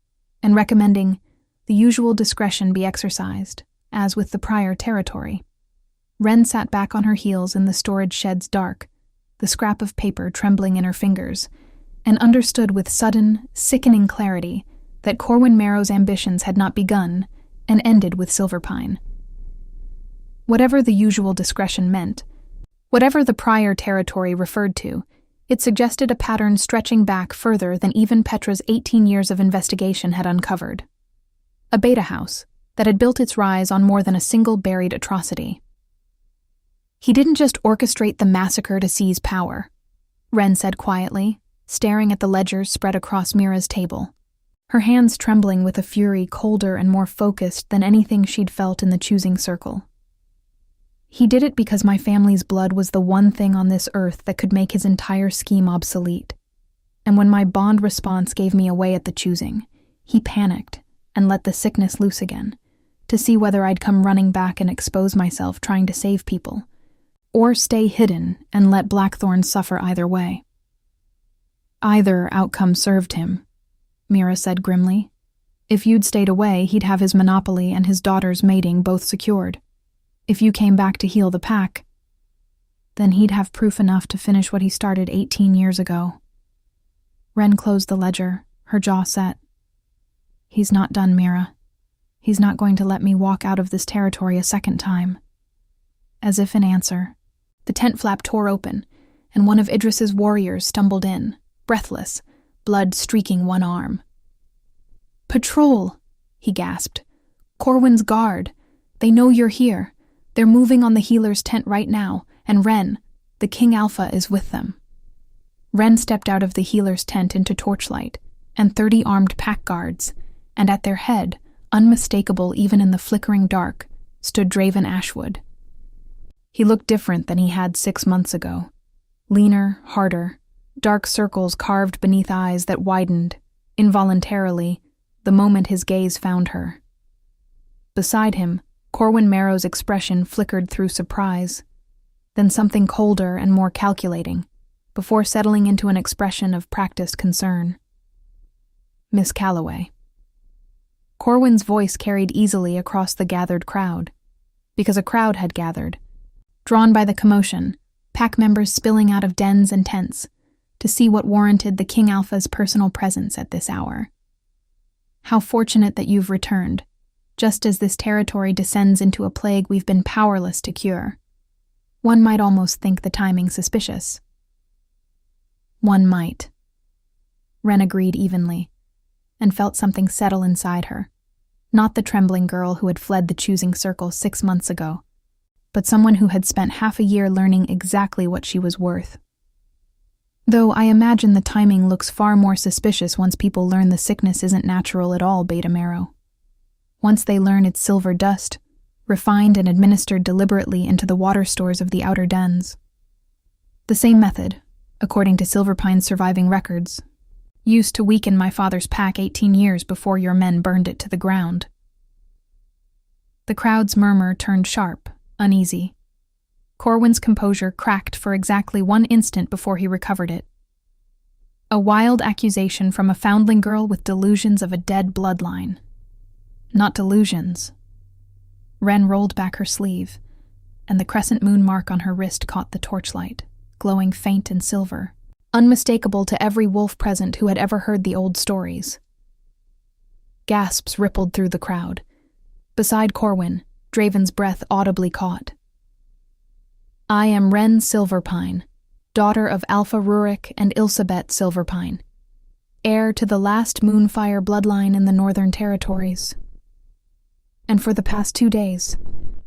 and recommending the usual discretion be exercised, as with the prior territory. Wren sat back on her heels in the storage shed's dark, the scrap of paper trembling in her fingers, and understood with sudden, sickening clarity that Corwin Marrow's ambitions had not begun and ended with Silverpine. Whatever the usual discretion meant, whatever the prior territory referred to, it suggested a pattern stretching back further than even Petra's 18 years of investigation had uncovered. A beta house that had built its rise on more than a single buried atrocity. He didn't just orchestrate the massacre to seize power, Wren said quietly, staring at the ledgers spread across Mira's table, her hands trembling with a fury colder and more focused than anything she'd felt in the choosing circle. He did it because my family's blood was the one thing on this earth that could make his entire scheme obsolete. And when my bond response gave me away at the choosing, he panicked and let the sickness loose again, to see whether I'd come running back and expose myself trying to save people, or stay hidden and let Blackthorn suffer either way. Either outcome served him, Mira said grimly. If you'd stayed away, he'd have his monopoly and his daughter's mating both secured. If you came back to heal the pack, then he'd have proof enough to finish what he started 18 years ago. Wren closed the ledger, her jaw set. He's not done, Mira. He's not going to let me walk out of this territory a second time. As if in answer, the tent flap tore open, and one of Idris's warriors stumbled in, breathless, blood streaking one arm. "Patrol!" he gasped. "Corwin's guard. They know you're here. They're moving on the healer's tent right now, and Wren, the King Alpha, is with them." Wren stepped out of the healer's tent into torchlight, and 30 armed pack guards, and at their head, unmistakable even in the flickering dark, stood Draven Ashwood. He looked different than he had 6 months ago. Leaner, harder, dark circles carved beneath eyes that widened, involuntarily, the moment his gaze found her. Beside him, Corwin Marrow's expression flickered through surprise, then something colder and more calculating, before settling into an expression of practiced concern. "Miss Calloway." Corwin's voice carried easily across the gathered crowd, because a crowd had gathered, drawn by the commotion, pack members spilling out of dens and tents, to see what warranted the King Alpha's personal presence at this hour. "How fortunate that you've returned, just as this territory descends into a plague we've been powerless to cure. One might almost think the timing suspicious." "One might." Wren agreed evenly, and felt something settle inside her. Not the trembling girl who had fled the choosing circle 6 months ago, but someone who had spent half a year learning exactly what she was worth. Though I imagine the timing looks far more suspicious once people learn the sickness isn't natural at all, Beta Marrow. Once they learn it's silver dust, refined and administered deliberately into the water stores of the outer dens. The same method, according to Silverpine's surviving records, used to weaken my father's pack 18 years before your men burned it to the ground. The crowd's murmur turned sharp, uneasy. Corwin's composure cracked for exactly 1 instant before he recovered it. A wild accusation from a foundling girl with delusions of a dead bloodline. Not delusions. Wren rolled back her sleeve. and the crescent moon mark on her wrist caught the torchlight, glowing faint in silver, unmistakable to every wolf present who had ever heard the old stories. Gasps rippled through the crowd. Beside Corwin, Draven's breath audibly caught. "I am Wren Silverpine, daughter of Alpha Rurik and Ilsabet Silverpine, heir to the last Moonfire bloodline in the Northern Territories. And for the past 2 days,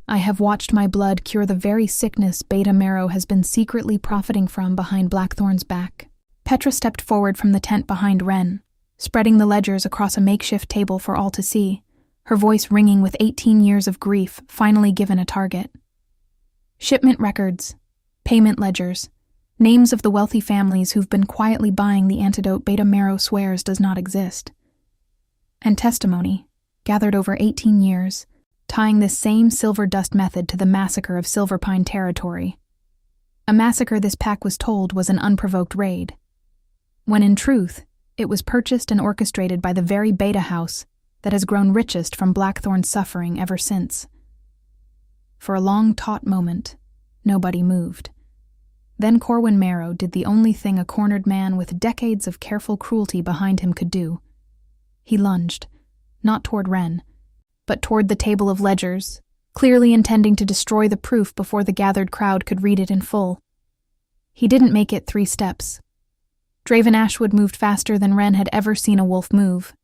I have watched my blood cure the very sickness Beta Marrow has been secretly profiting from behind Blackthorn's back." Petra stepped forward from the tent behind Wren, spreading the ledgers across a makeshift table for all to see, her voice ringing with 18 years of grief finally given a target. Shipment records, payment ledgers, names of the wealthy families who've been quietly buying the antidote Beta Marrow swears does not exist. And testimony, gathered over 18 years, tying this same silver dust method to the massacre of Silverpine territory. A massacre this pack was told was an unprovoked raid, when in truth, it was purchased and orchestrated by the very Beta House that has grown richest from Blackthorn's suffering ever since. For a long, taut moment, nobody moved. Then Corwin Marrow did the only thing a cornered man with decades of careful cruelty behind him could do. He lunged, not toward Wren, but toward the table of ledgers, clearly intending to destroy the proof before the gathered crowd could read it in full. He didn't make it 3 steps. Draven Ashwood moved faster than Wren had ever seen a wolf move,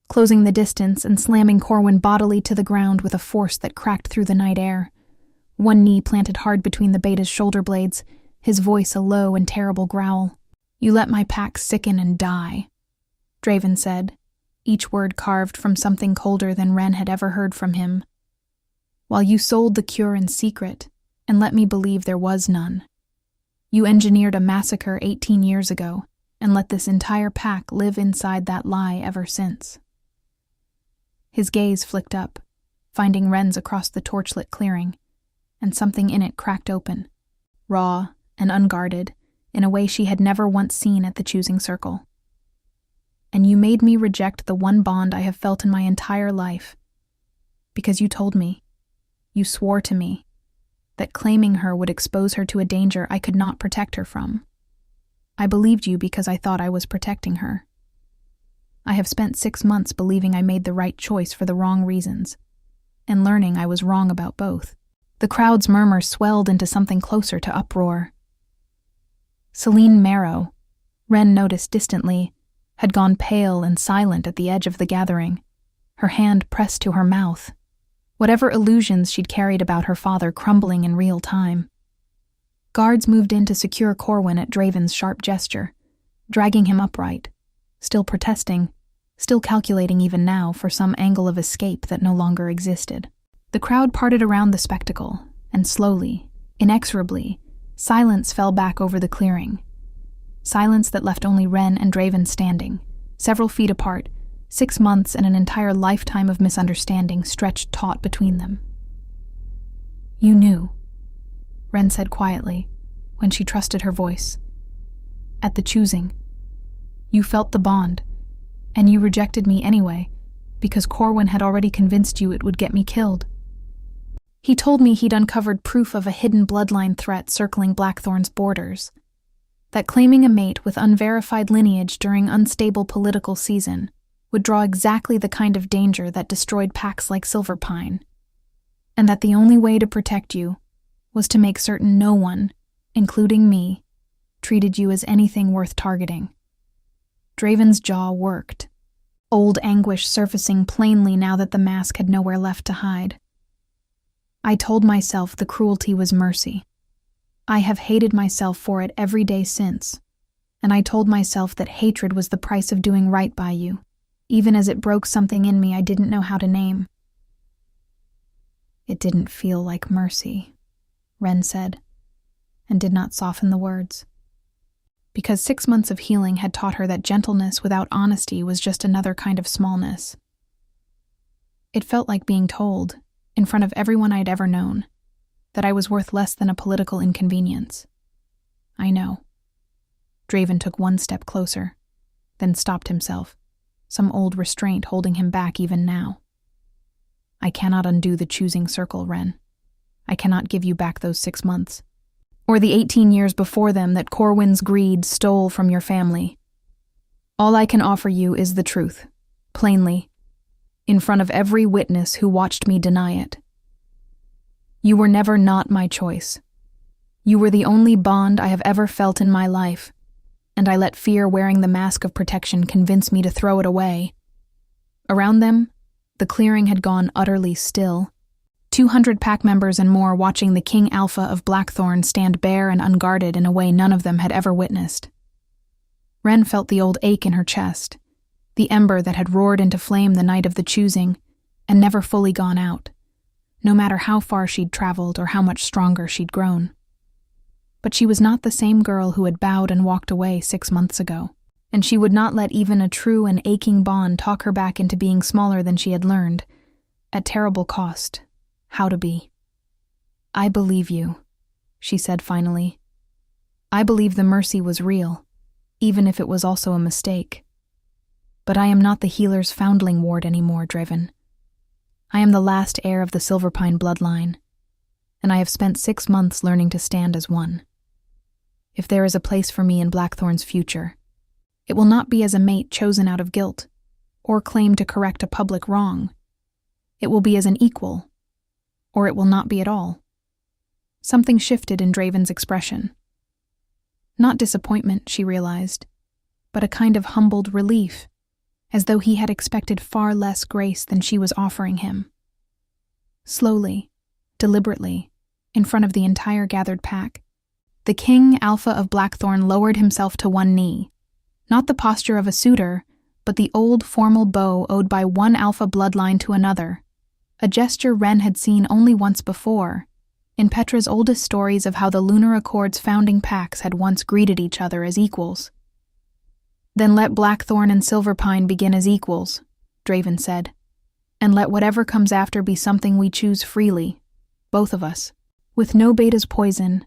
closing the distance and slamming Corwin bodily to the ground with a force that cracked through the night air. One knee planted hard between the Beta's shoulder blades, his voice a low and terrible growl. "You let my pack sicken and die," Draven said, each word carved from something colder than Wren had ever heard from him. "While you sold the cure in secret and let me believe there was none. You engineered a massacre 18 years ago and let this entire pack live inside that lie ever since." His gaze flicked up, finding Wren's across the torchlit clearing, and something in it cracked open, raw and unguarded, in a way she had never once seen at the choosing circle. "And you made me reject the one bond I have felt in my entire life, because you told me, you swore to me, that claiming her would expose her to a danger I could not protect her from. I believed you because I thought I was protecting her. I have spent 6 months believing I made the right choice for the wrong reasons, and learning I was wrong about both." The crowd's murmur swelled into something closer to uproar. Celine Marrow, Wren noticed distantly, had gone pale and silent at the edge of the gathering, her hand pressed to her mouth, whatever illusions she'd carried about her father crumbling in real time. Guards moved in to secure Corwin at Draven's sharp gesture, dragging him upright, still protesting, still calculating even now for some angle of escape that no longer existed. The crowd parted around the spectacle, and slowly, inexorably, silence fell back over the clearing. Silence that left only Wren and Draven standing, several feet apart, 6 months and an entire lifetime of misunderstanding stretched taut between them. "You knew," Wren said quietly, when she trusted her voice. "At the choosing. You felt the bond, and you rejected me anyway, because Corwin had already convinced you it would get me killed. He told me he'd uncovered proof of a hidden bloodline threat circling Blackthorn's borders, that claiming a mate with unverified lineage during unstable political season would draw exactly the kind of danger that destroyed packs like Silverpine, and that the only way to protect you was to make certain no one, including me, treated you as anything worth targeting." Draven's jaw worked, old anguish surfacing plainly now that the mask had nowhere left to hide. "I told myself the cruelty was mercy. I have hated myself for it every day since, and I told myself that hatred was the price of doing right by you, even as it broke something in me I didn't know how to name." "It didn't feel like mercy," Wren said, and did not soften the words. Because 6 months of healing had taught her that gentleness without honesty was just another kind of smallness. It felt like being told, in front of everyone I'd ever known, that I was worth less than a political inconvenience. "I know." Draven took 1 step closer, then stopped himself, some old restraint holding him back even now. "I cannot undo the choosing circle, Wren. I cannot give you back those 6 months. Or the 18 years before them that Corwin's greed stole from your family. All I can offer you is the truth, plainly, in front of every witness who watched me deny it. You were never not my choice. You were the only bond I have ever felt in my life, and I let fear wearing the mask of protection convince me to throw it away. Around them, the clearing had gone utterly still. 200 pack members and more watching the King Alpha of Blackthorn stand bare and unguarded in a way none of them had ever witnessed. Wren felt the old ache in her chest, the ember that had roared into flame the night of the choosing and never fully gone out, no matter how far she'd traveled or how much stronger she'd grown. But she was not the same girl who had bowed and walked away 6 months ago, and she would not let even a true and aching bond talk her back into being smaller than she had learned, at terrible cost, how to be. I believe you, she said finally. I believe the mercy was real, even if it was also a mistake. But I am not the healer's foundling ward anymore, Draven. I am the last heir of the Silverpine bloodline, and I have spent 6 months learning to stand as one. If there is a place for me in Blackthorn's future, it will not be as a mate chosen out of guilt, or claim to correct a public wrong. It will be as an equal, or it will not be at all. Something shifted in Draven's expression. Not disappointment, she realized, but a kind of humbled relief, as though he had expected far less grace than she was offering him. Slowly, deliberately, in front of the entire gathered pack, the King Alpha of Blackthorn lowered himself to one knee, not the posture of a suitor, but the old formal bow owed by one Alpha bloodline to another, a gesture Wren had seen only once before, in Petra's oldest stories of how the Lunar Accord's founding packs had once greeted each other as equals. Then let Blackthorn and Silverpine begin as equals, Draven said, and let whatever comes after be something we choose freely, both of us, with no beta's poison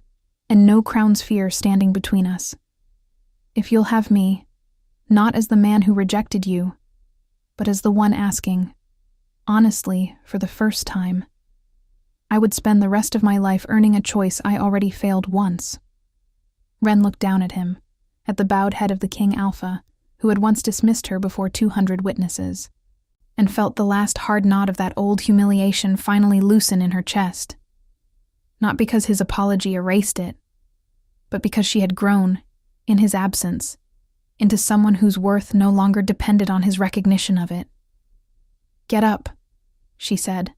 and no crown's fear standing between us. If you'll have me, not as the man who rejected you, but as the one asking, honestly, for the first time, I would spend the rest of my life earning a choice I already failed once. Wren looked down at him, at the bowed head of the King Alpha, who had once dismissed her before 200 witnesses, and felt the last hard knot of that old humiliation finally loosen in her chest. Not because his apology erased it, but because she had grown, in his absence, into someone whose worth no longer depended on his recognition of it. Get up, she said,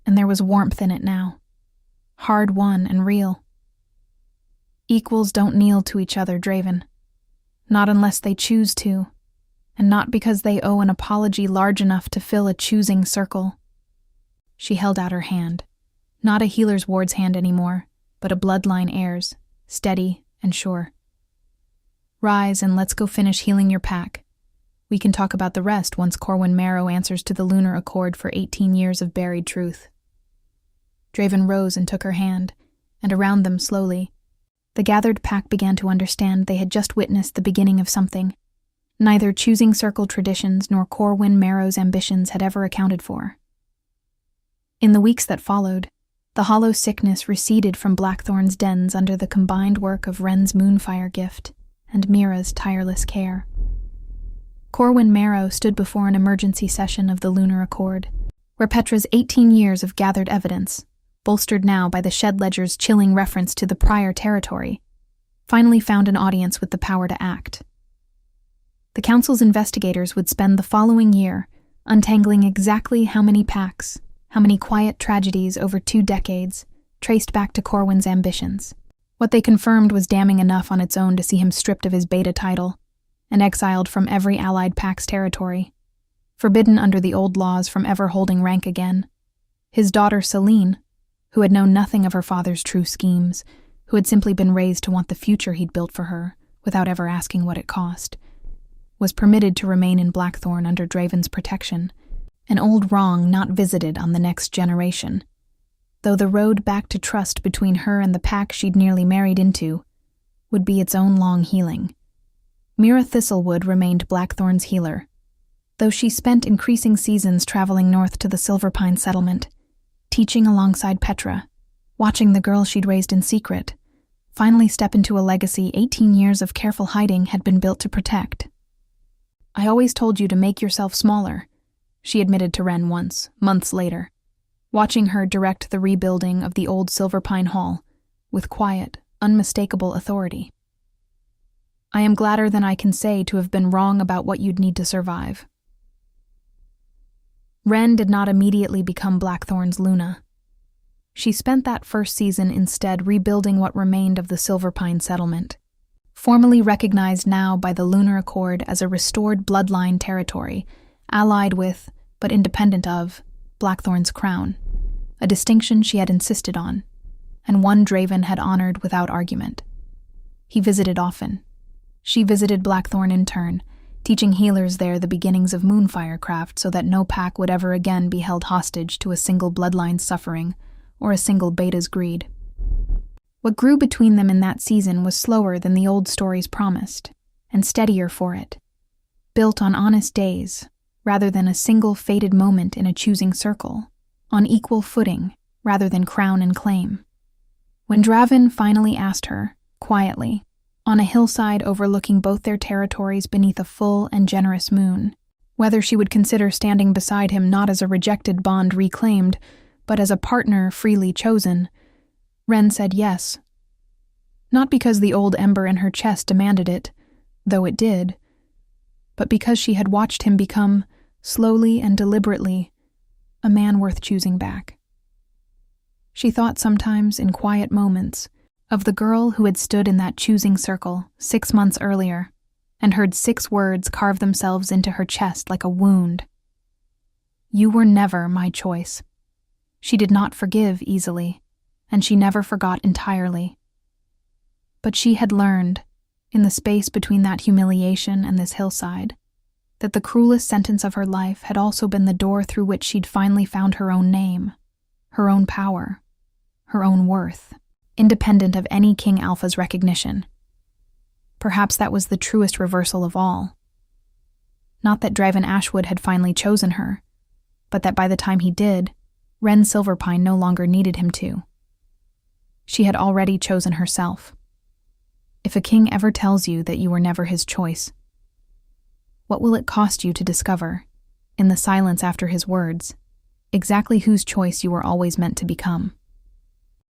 and there was warmth in it now, hard-won and real. Equals don't kneel to each other, Draven. Not unless they choose to, and not because they owe an apology large enough to fill a choosing circle. She held out her hand, not a healer's ward's hand anymore, but a bloodline heir's, steady and sure. Rise and let's go finish healing your pack. We can talk about the rest once Corwin Marrow answers to the Lunar Accord for 18 years of buried truth. Draven rose and took her hand, and around them slowly, the gathered pack began to understand they had just witnessed the beginning of something neither choosing circle traditions nor Corwin Marrow's ambitions had ever accounted for. In the weeks that followed, the hollow sickness receded from Blackthorn's dens under the combined work of Wren's moonfire gift and Mira's tireless care. Corwin Marrow stood before an emergency session of the Lunar Accord, where Petra's 18 years of gathered evidence, bolstered now by the Shed Ledger's chilling reference to the prior territory, finally found an audience with the power to act. The Council's investigators would spend the following year untangling exactly how many packs, how many quiet tragedies over 2 decades, traced back to Corwin's ambitions. What they confirmed was damning enough on its own to see him stripped of his beta title and exiled from every allied pack's territory, forbidden under the old laws from ever holding rank again. His daughter Celine, who had known nothing of her father's true schemes, who had simply been raised to want the future he'd built for her, without ever asking what it cost, was permitted to remain in Blackthorn under Draven's protection, an old wrong not visited on the next generation, though the road back to trust between her and the pack she'd nearly married into would be its own long healing. Mira Thistlewood remained Blackthorn's healer, though she spent increasing seasons traveling north to the Silverpine settlement, teaching alongside Petra, watching the girl she'd raised in secret finally step into a legacy 18 years of careful hiding had been built to protect. "I always told you to make yourself smaller," she admitted to Wren once, months later, watching her direct the rebuilding of the old Silverpine Hall with quiet, unmistakable authority. "I am gladder than I can say to have been wrong about what you'd need to survive." Wren did not immediately become Blackthorn's Luna. She spent that first season instead rebuilding what remained of the Silverpine settlement, formally recognized now by the Lunar Accord as a restored bloodline territory, allied with, but independent of, Blackthorn's crown, a distinction she had insisted on, and one Draven had honored without argument. He visited often. She visited Blackthorn in turn, teaching healers there the beginnings of moonfire craft so that no pack would ever again be held hostage to a single bloodline's suffering or a single beta's greed. What grew between them in that season was slower than the old stories promised, and steadier for it, built on honest days rather than a single fated moment in a choosing circle, on equal footing rather than crown and claim. When Draven finally asked her, quietly, on a hillside overlooking both their territories beneath a full and generous moon, whether she would consider standing beside him not as a rejected bond reclaimed, but as a partner freely chosen, Wren said yes. Not because the old ember in her chest demanded it, though it did, but because she had watched him become, slowly and deliberately, a man worth choosing back. She thought sometimes, in quiet moments, of the girl who had stood in that choosing circle 6 months earlier and heard 6 words carve themselves into her chest like a wound. "You were never my choice." She did not forgive easily, and she never forgot entirely. But she had learned, in the space between that humiliation and this hillside, that the cruelest sentence of her life had also been the door through which she'd finally found her own name, her own power, her own worth, independent of any King Alpha's recognition. Perhaps that was the truest reversal of all. Not that Draven Ashwood had finally chosen her, but that by the time he did, Wren Silverpine no longer needed him to. She had already chosen herself. If a king ever tells you that you were never his choice, what will it cost you to discover, in the silence after his words, exactly whose choice you were always meant to become?